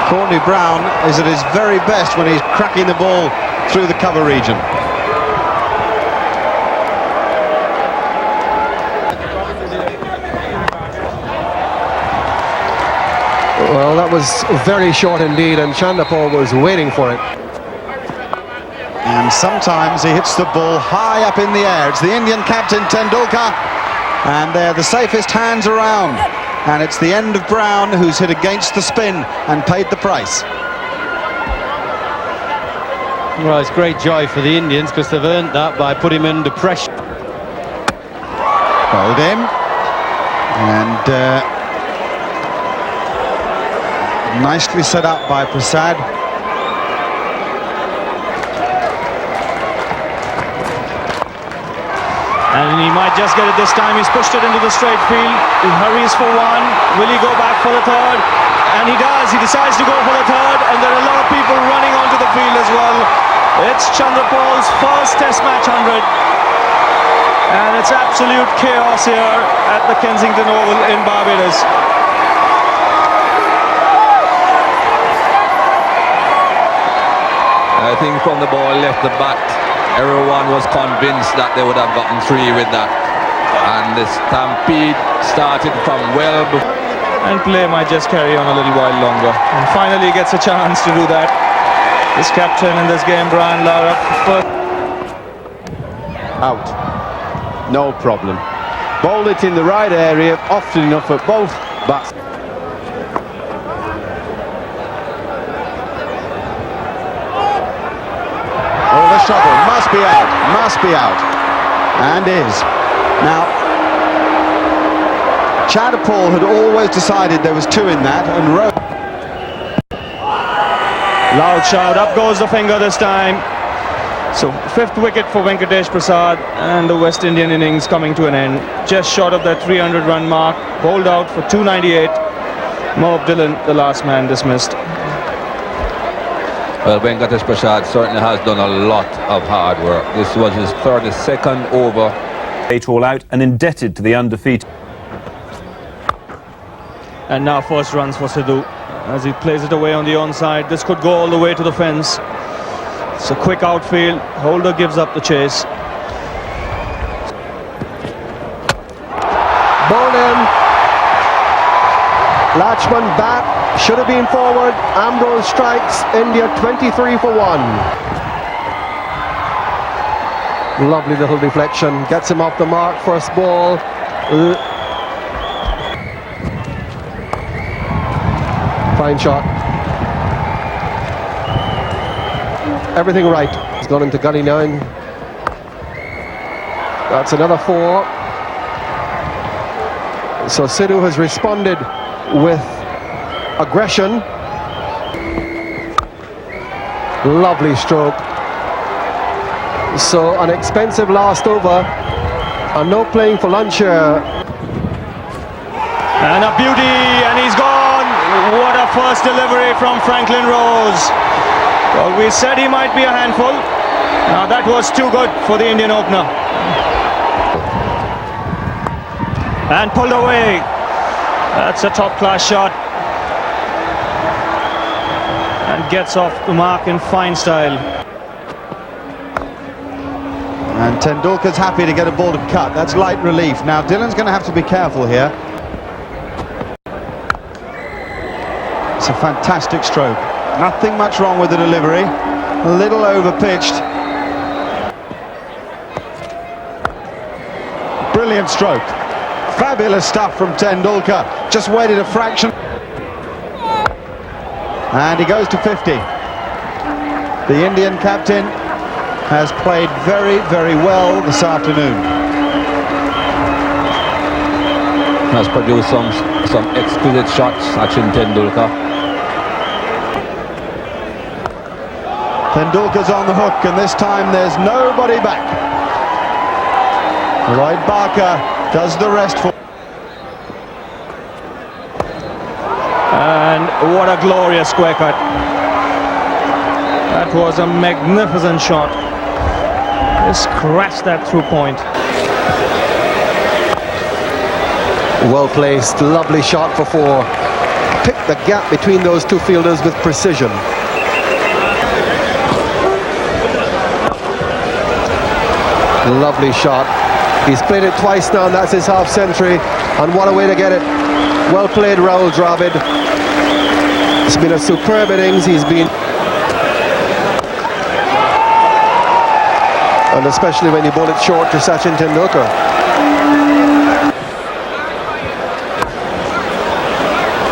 Courtney Brown is at his very best when he's cracking the ball through the cover region. Well, that was very short indeed, and Chanderpaul was waiting for it. And sometimes he hits the ball high up in the air. It's the Indian captain Tendulkar, and they're the safest hands around. And it's the end of Brown who's hit against the spin and paid the price. Well, it's great joy for the Indians because they've earned that by putting him under pressure. Bowled in. And nicely set up by Prasad. And he might just get it this time. He's pushed it into the straight field. He hurries for one. Will he go back for the third? And he does. He decides to go for the third. And there are a lot of people running onto the field as well. It's Chanderpaul's first Test match 100. And it's absolute chaos here at the Kensington Oval in Barbados. I think from the ball left the bat, everyone was convinced that they would have gotten 3 with that. And the stampede started from well before. And play might just carry on a little while longer. And finally gets a chance to do that. This captain in this game, Brian Lara. Out. No problem. Bowled it in the right area, often enough at both bats. Oh, the shuttle must be out, and is. Now, Chanderpaul had always decided there was 2 in that, and Loud shout, up goes the finger this time. So 5th wicket for Venkatesh Prasad, and the West Indian innings coming to an end. Just short of that 300-run mark, bowled out for 298. Merv Dillon, the last man, dismissed. Well, Venkatesh Prasad certainly has done a lot of hard work. This was his 32nd over. 8 all out and indebted to the undefeated. And now first runs for Sidhu as he plays it away on the onside. This could go all the way to the fence. It's a quick outfield. Holder gives up the chase. Bowled in. Lachman back. Should have been forward. Ambrose strikes. India 23 for 1. Lovely little deflection. Gets him off the mark. First ball. Fine shot. Everything right. He's gone into gully 9. That's another 4. So Sidhu has responded with aggression. Lovely stroke. So an expensive last over, and no playing for lunch here. And a beauty, and he's gone. What a first delivery from Franklyn Rose. Well, we said he might be a handful. Now that was too good for the Indian opener. And pulled away. That's a top-class shot. And gets off the mark in fine style. And Tendulkar's happy to get a ball to cut. That's light relief. Now Dylan's going to have to be careful here. It's a fantastic stroke. Nothing much wrong with the delivery. A little over-pitched. Brilliant stroke. Fabulous stuff from Tendulkar. Just waited a fraction. And he goes to 50. The Indian captain has played very, very well this afternoon. Has produced some exquisite shots, Attrition Tendulkar. Tendulkar's on the hook, and this time there's nobody back. Lloyd Barker does the rest for... And what a glorious square cut. That was a magnificent shot. Just crashed that through point. Well placed, lovely shot for four. Picked the gap between those two fielders with precision. Lovely shot. He's played it twice now, and that's his half century. And what a way to get it. Well played, Rahul Dravid. It's been a superb innings. He's been... And especially when you bowl it short to Sachin Tendulkar.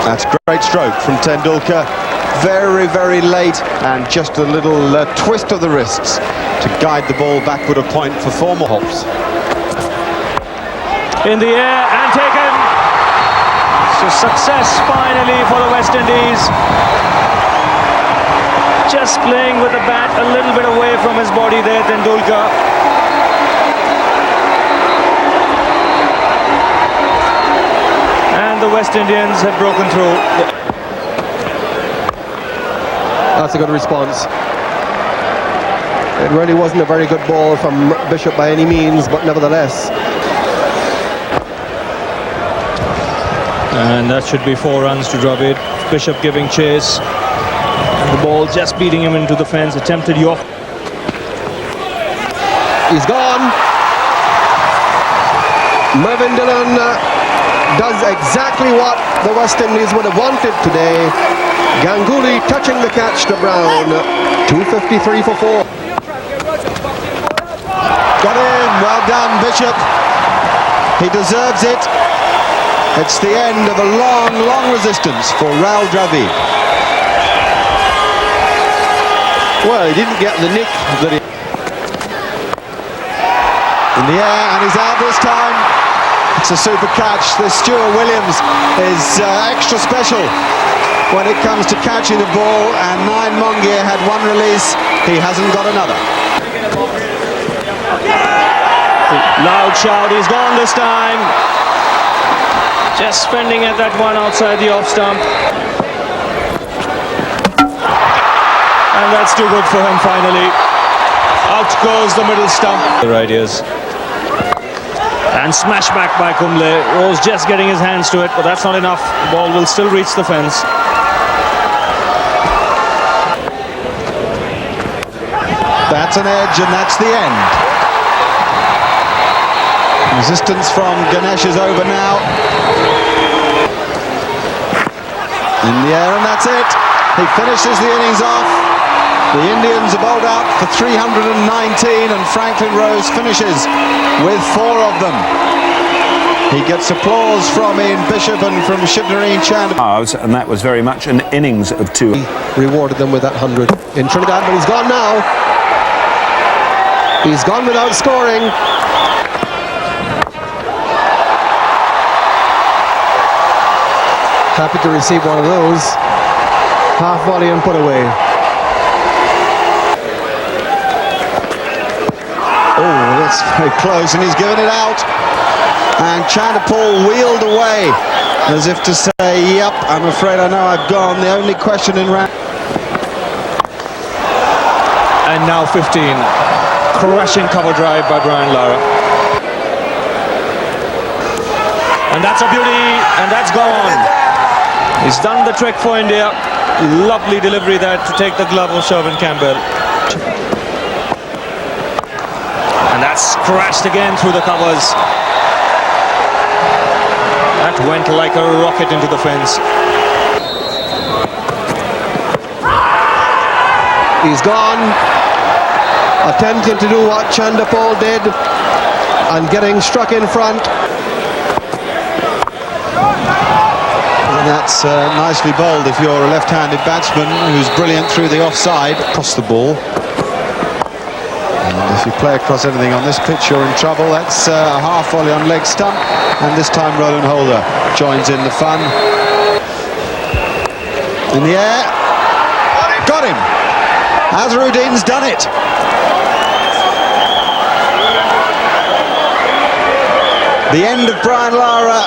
That's a great stroke from Tendulkar. Very, very late, and just a little twist of the wrists to guide the ball backward a point for four more hops. In the air and taken. So success finally for the West Indies. Just playing with the bat a little bit away from his body there, Tendulkar. And the West Indians have broken through. That's a good response. It really wasn't a very good ball from Bishop by any means, but nevertheless. And that should be 4 runs to Dravid. Bishop giving chase. And the ball just beating him into the fence. Attempted York. He's gone. Mervyn Dillon does exactly what the West Indies would have wanted today. Ganguly touching the catch to Brown. 253 for 4. Got in. Well done, Bishop. He deserves it. It's the end of a long, long resistance for Rahul Dravid. Well, he didn't get the nick that he... In the air, and he's out this time. It's a super catch. This Stuart Williams is extra special when it comes to catching the ball, and Nayan Mongia had one release. He hasn't got another. Loud shout, he's gone this time. Just spending at that one outside the off stump. And that's too good for him finally. Out goes the middle stump. The right ears. And smash back by Kumble. Rose just getting his hands to it, but that's not enough. The ball will still reach the fence. That's an edge, and that's the end. Resistance from Ganesh is over now. In the air, and that's it. He finishes the innings off. The Indians are bowled out for 319, and Franklyn Rose finishes with 4 of them. He gets applause from Ian Bishop and from Shivnarine Chanderpaul. And that was very much an innings of 2. He rewarded them with that 100 in Trinidad, but he's gone now. He's gone without scoring. Happy to receive one of those. Half volley and put away. That's very close, and he's given it out. And Chanderpaul wheeled away as if to say, yep, I'm afraid I know I've gone. The only question in round. And now 15. Crashing cover drive by Brian Lara. And that's a beauty, and that's gone. He's done the trick for India. Lovely delivery there to take the glove of Shivnarine Campbell. And that's crashed again through the covers. That went like a rocket into the fence. He's gone, attempting to do what Chanderpaul did and getting struck in front. And that's nicely bowled if you're a left-handed batsman who's brilliant through the offside. Across the ball. And if you play across anything on this pitch, you're in trouble. That's a half volley on leg stump. And this time Roland Holder joins in the fun. In the air. Got him! Azharuddin's done it. The end of Brian Lara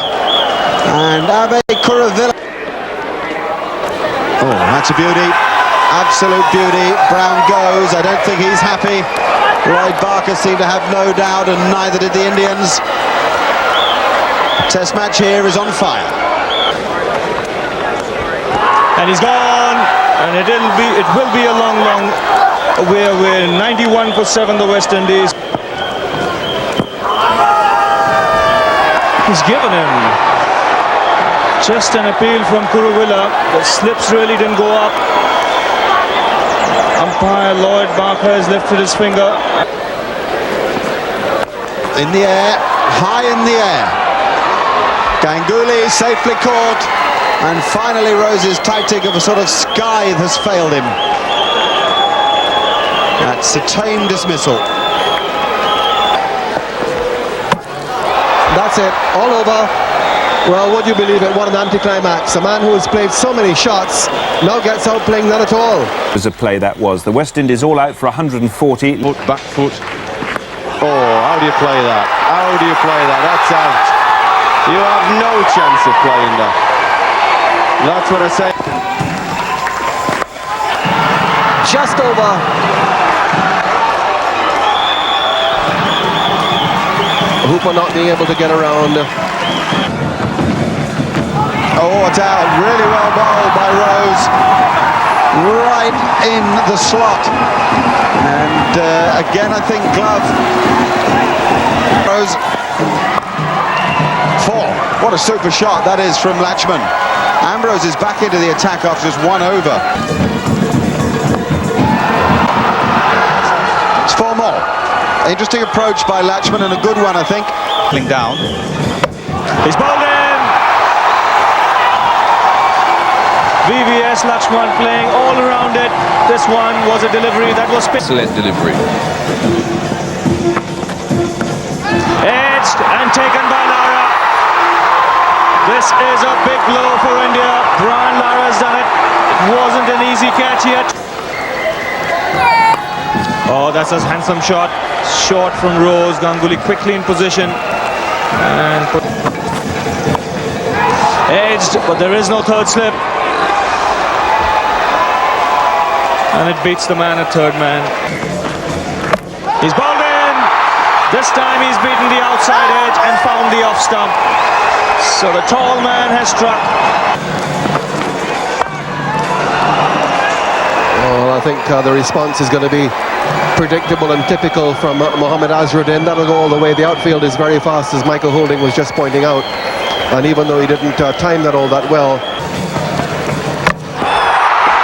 and Abhay Kuravilla. Oh, that's a beauty. Absolute beauty. Brown goes. I don't think he's happy. Lloyd Barker seemed to have no doubt, and neither did the Indians. Test match here is on fire. And he's gone. And it will be a long we're 91 for 7 the West Indies. He's given him just an appeal from Kuravilla. The slips really didn't go up. Umpire Lloyd Barker has lifted his finger. In the air, high in the air. Ganguly safely caught. And finally Rose's tactic of a sort of scythe has failed him. That's a tame dismissal. That's it, all over. Well, would you believe it, what an anticlimax. A man who has played so many shots now gets out playing none at all. It was a play that was. The West Indies all out for 140. Back foot. Oh, how do you play that? How do you play that? That's out. You have no chance of playing that. That's what I say. Just over. Hooper not being able to get around. Oh, it's out. Really well bowled by Rose. Right in the slot. And again, I think glove. Rose. 4. What a super shot that is from Latchman. Ambrose is back into the attack after just 1 over. It's 4 more. Interesting approach by Latchman and a good one, I think. Down. He's bowled in. VVS Latchman playing all around it. This one was a delivery that was Excellent delivery. Edged and taken by Lara. This is a big blow for India. Brian Lara has done it. It wasn't an easy catch yet. Oh, that's a handsome shot. Short from Rose. Ganguly quickly in position. And edged, but there is no third slip. And it beats the man at third man. He's bowled in. This time he's beaten the outside edge and found the off stump. So the tall man has struck. Well, I think the response is going to be predictable and typical from Mohammad Azharuddin. That'll go all the way. The outfield is very fast, as Michael Holding was just pointing out. And even though he didn't time that all that well,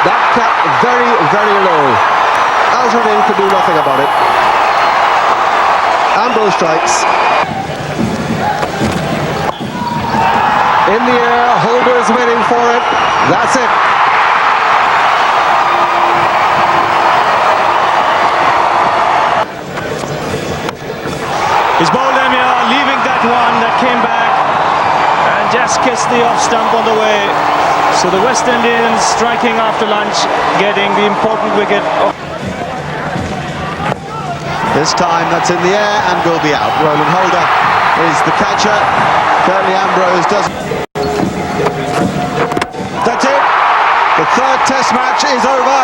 that cat very, very low. Azharuddin could do nothing about it. Ambrose strikes. In the air, Holder's waiting for it. That's it. He's bowled him here, leaving that one that came back and just kissed the off stump on the way. So the West Indians striking after lunch, getting the important wicket. This time that's in the air and will be out. Roland Holder is the catcher. Currently Ambrose doesn't. That's it. The third test match is over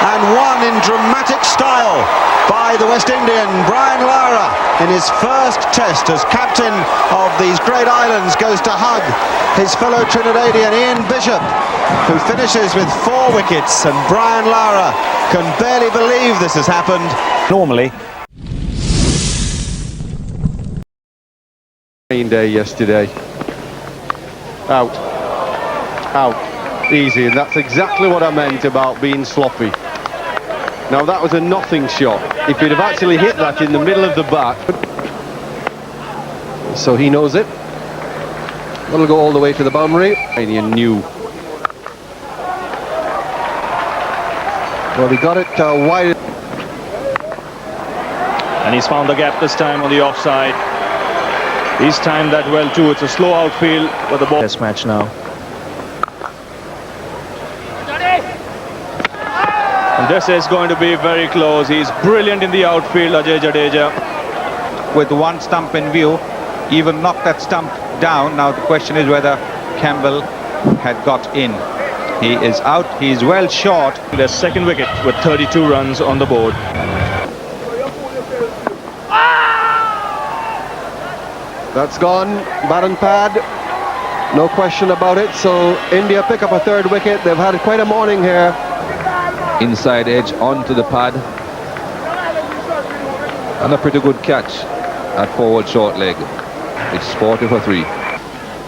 and won in dramatic style by the West Indian Brian Lara in his first test as captain of these great islands. Goes to hug his fellow Trinidadian Ian Bishop, who finishes with 4 wickets, and Brian Lara can barely believe this has happened. Normally day yesterday. Out. Easy, and that's exactly what I meant about being sloppy. Now that was a nothing shot. If he'd have actually hit that in the middle of the bat. So he knows it. That'll go all the way to the boundary. And knew. Well, he got it wide. And he's found the gap this time on the offside. He's timed that well too. It's a slow outfield for the ball. Test match now. And this is going to be very close. He's brilliant in the outfield, Ajay Jadeja. With one stump in view, even knocked that stump down. Now the question is whether Campbell had got in. He is out. He's well short. Their second wicket with 32 runs on the board. That's gone, bat and pad, no question about it. So India pick up a third wicket. They've had quite a morning here. Inside edge onto the pad. And a pretty good catch at forward short leg. It's 40 for 3.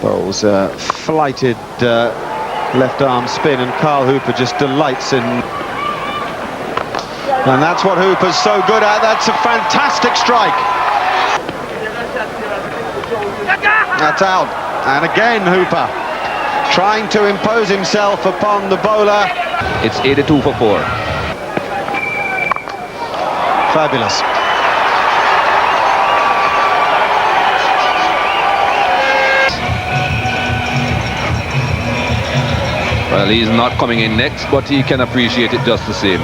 Bowles flighted left arm spin, and Carl Hooper just delights in. And that's what Hooper's so good at. That's a fantastic strike. That's out, and again Hooper trying to impose himself upon the bowler. It's 82 for 4. Fabulous. Well, he's not coming in next, but he can appreciate it just the same.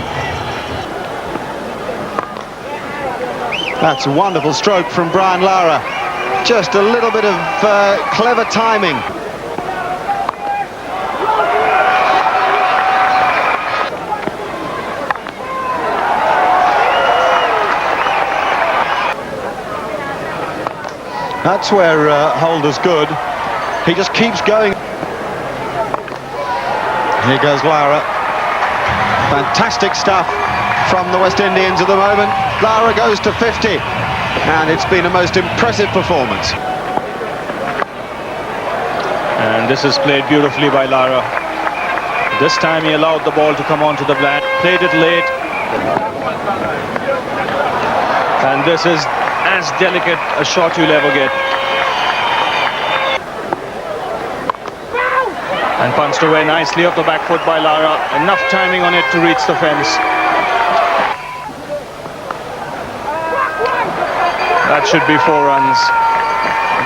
That's a wonderful stroke from Brian Lara. Just a little bit of clever timing. That's where Holder's good. He just keeps going. Here goes Lara. Fantastic stuff from the West Indians at the moment. Lara goes to 50. And it's been a most impressive performance. And this is played beautifully by Lara. This time he allowed the ball to come onto the bat, played it late. And this is as delicate a shot you'll ever get. And punched away nicely off the back foot by Lara. Enough timing on it to reach the fence. That should be 4 runs.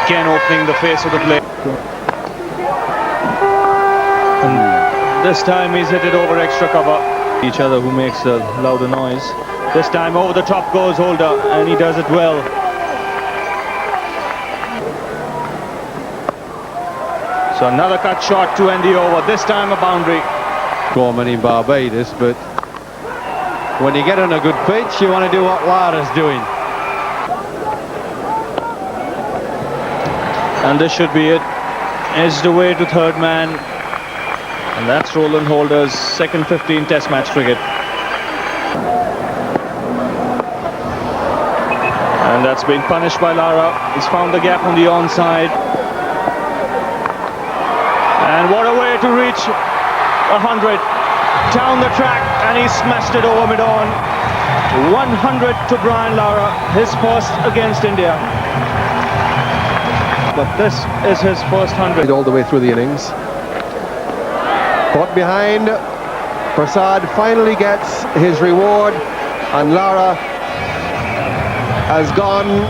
Again opening the face of the play. And this time he's hit it over extra cover. Each other who makes a louder noise. This time over the top goes Holder, and he does it well. So another cut shot to end the over. This time a boundary. Gorman in Barbados, but when you get on a good pitch, you want to do what Lara's doing. And this should be it. Edged away to third man. And that's Roland Holder's second 15 test match cricket. And that's been punished by Lara. He's found the gap on the onside. And what a way to reach 100. Down the track, and he smashed it over mid-on. 100 to Brian Lara, his first against India. But this is his first 100. All the way through the innings. Caught behind. Prasad finally gets his reward, and Lara has gone.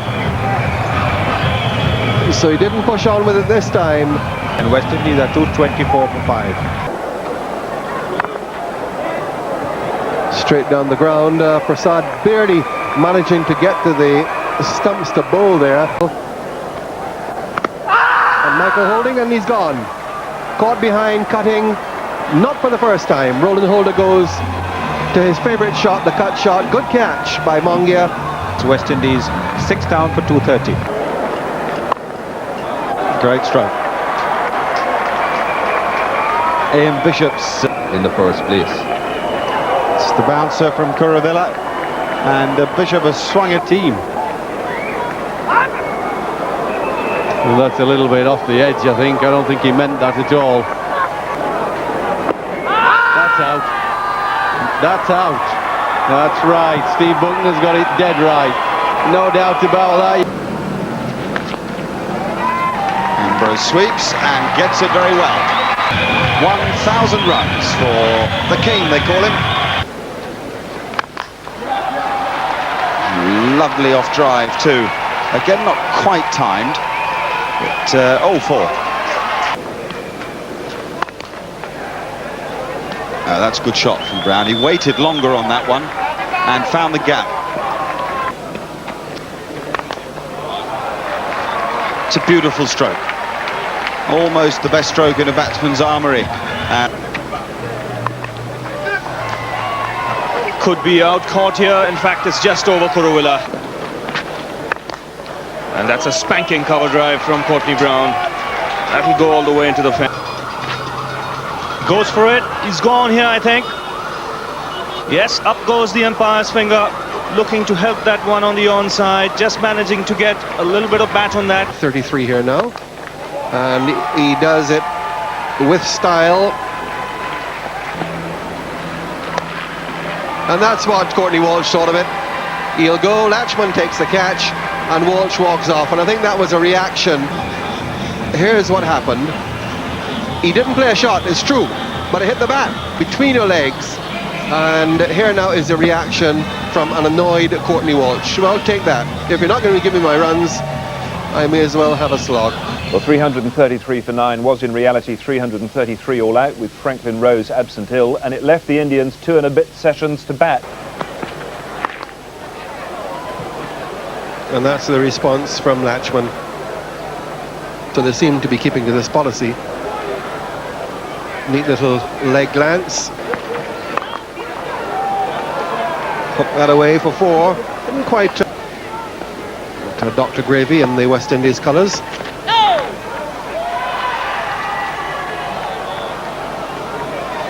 So he didn't push on with it this time. And West Indies are 224 for 5. Straight down the ground. Prasad barely managing to get to the stumps to bowl there. And Michael holding, and he's gone. Caught behind, cutting, not for the first time. Roland Holder goes to his favourite shot, the cut shot. Good catch by Mongia. It's West Indies 6 down for 230. Great stroke. Ian Bishop's in the first place. It's the bouncer from Kuravilla, and Bishop has swung a team. Well, that's a little bit off the edge, I think. I don't think he meant that at all. That's out. That's out. That's right. Steve Buckner's got it dead right. No doubt about that. Ambrose sweeps and gets it very well. 1,000 runs for the King, they call him. Lovely off drive too. Again, not quite timed, but 0-4. That's a good shot from Brown. He waited longer on that one and found the gap. It's a beautiful stroke. Almost the best stroke in a batsman's armoury. Could be out, caught here. In fact, it's just over Kuravilla. And that's a spanking cover drive from Courtney Brown. That'll go all the way into the fence. Goes for it. He's gone here, I think. Yes, up goes the umpire's finger. Looking to help that one on the onside. Just managing to get a little bit of bat on that. 33 here now. And he does it with style. And that's what Courtney Walsh thought of it. He'll go, Latchman takes the catch, and Walsh walks off. And I think that was a reaction. Here's what happened. He didn't play a shot, it's true, but it hit the bat between your legs. And here now is the reaction from an annoyed Courtney Walsh. Well, take that. If you're not going to give me my runs, I may as well have a slog. Well, 333 for 9 was in reality 333 all out, with Franklyn Rose absent ill, and it left the Indians 2 and a bit sessions to bat. And that's the response from Latchman. So they seem to be keeping to this policy. Neat little leg glance. Hook that away for 4. Didn't quite Dr. Gravy in the West Indies colours.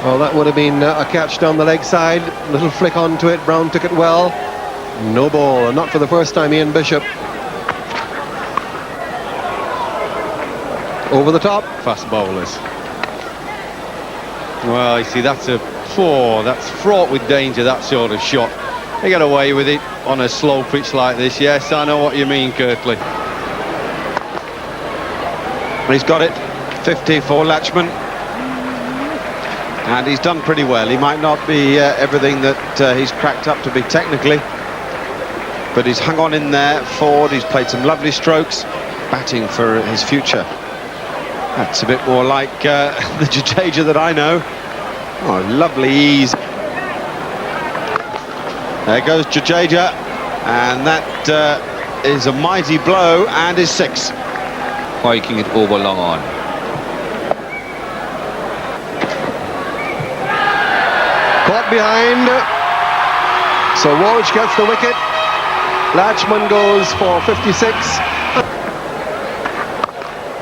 Well, that would have been a catch down the leg side. Little flick onto it. Brown took it well. No ball, and not for the first time. Ian Bishop over the top. Fast bowlers. Well, you see, that's a 4. That's fraught with danger, that sort of shot. They get away with it on a slow pitch like this. Yes, I know what you mean, Kirtley. He's got it. 50 for Latchman. And he's done pretty well. He might not be everything that he's cracked up to be technically, but he's hung on in there forward. He's played some lovely strokes, batting for his future. That's a bit more like the Jadeja that I know. Oh, lovely ease. There goes Jadeja, and that is a mighty blow, and is 6. Hiking it over long on. Caught behind. So Walsh gets the wicket. Latchman goes for 56.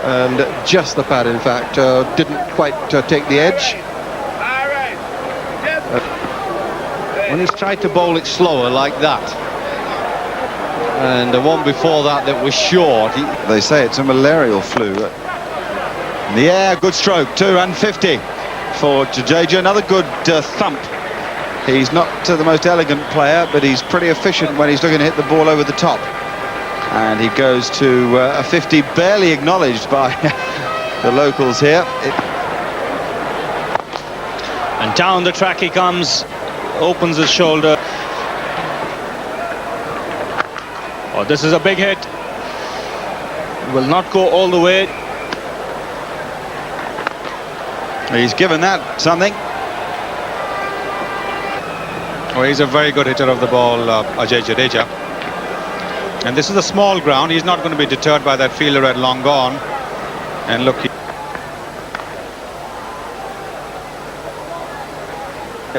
And just the pad, in fact, didn't quite take the edge. When he's tried to bowl it slower like that, and the one before that was short. They say it's a malarial flu. In the air, good stroke. 250 for Jadeja. Another good thump. He's not the most elegant player, but he's pretty efficient when he's looking to hit the ball over the top. And he goes to a 50, barely acknowledged by the locals here. And down the track he comes, opens his shoulder. Oh, this is a big hit. Will not go all the way. He's given that something. Oh, he's a very good hitter of the ball, Ajay Jadeja. And this is a small ground. He's not going to be deterred by that fielder at long gone. And look,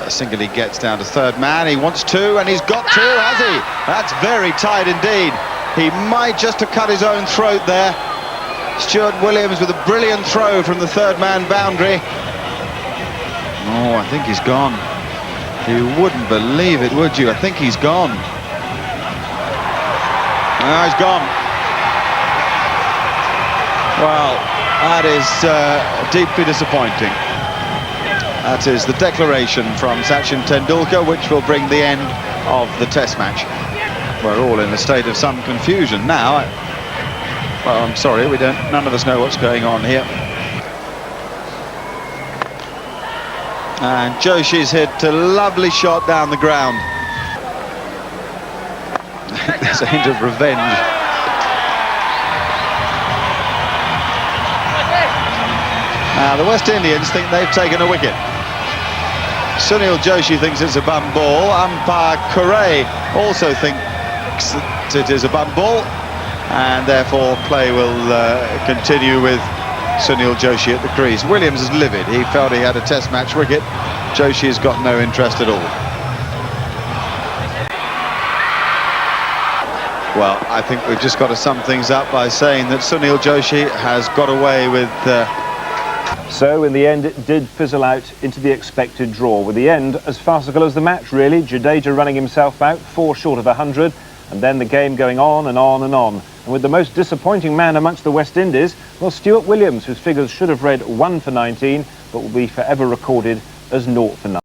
Singley gets down to third man. He wants two, and he's got two, has he? That's very tight indeed. He might just have cut his own throat there. Stuart Williams with a brilliant throw from the third man boundary. Oh, I think he's gone. You wouldn't believe it, would you? I think he's gone. Oh, he's gone. Well, that is deeply disappointing. That is the declaration from Sachin Tendulkar, which will bring the end of the Test match. We're all in a state of some confusion now. Well, I'm sorry, none of us know what's going on here. And Joshi's hit a lovely shot down the ground. There's a hint of revenge. Now, the West Indians think they've taken a wicket. Sunil Joshi thinks it's a bum ball. Umpire Correa also thinks that it is a bum ball, and therefore play will continue with Sunil Joshi at the crease. Williams is livid. He felt he had a Test match wicket. Joshi's got no interest at all. Well, I think we've just got to sum things up by saying that Sunil Joshi has got away with... So, in the end, it did fizzle out into the expected draw, with the end as farcical as the match, really. Jadeja running himself out, 4 short of 100, and then the game going on and on and on. And with the most disappointing man amongst the West Indies, well, Stuart Williams, whose figures should have read 1 for 19, but will be forever recorded as 0 for 9.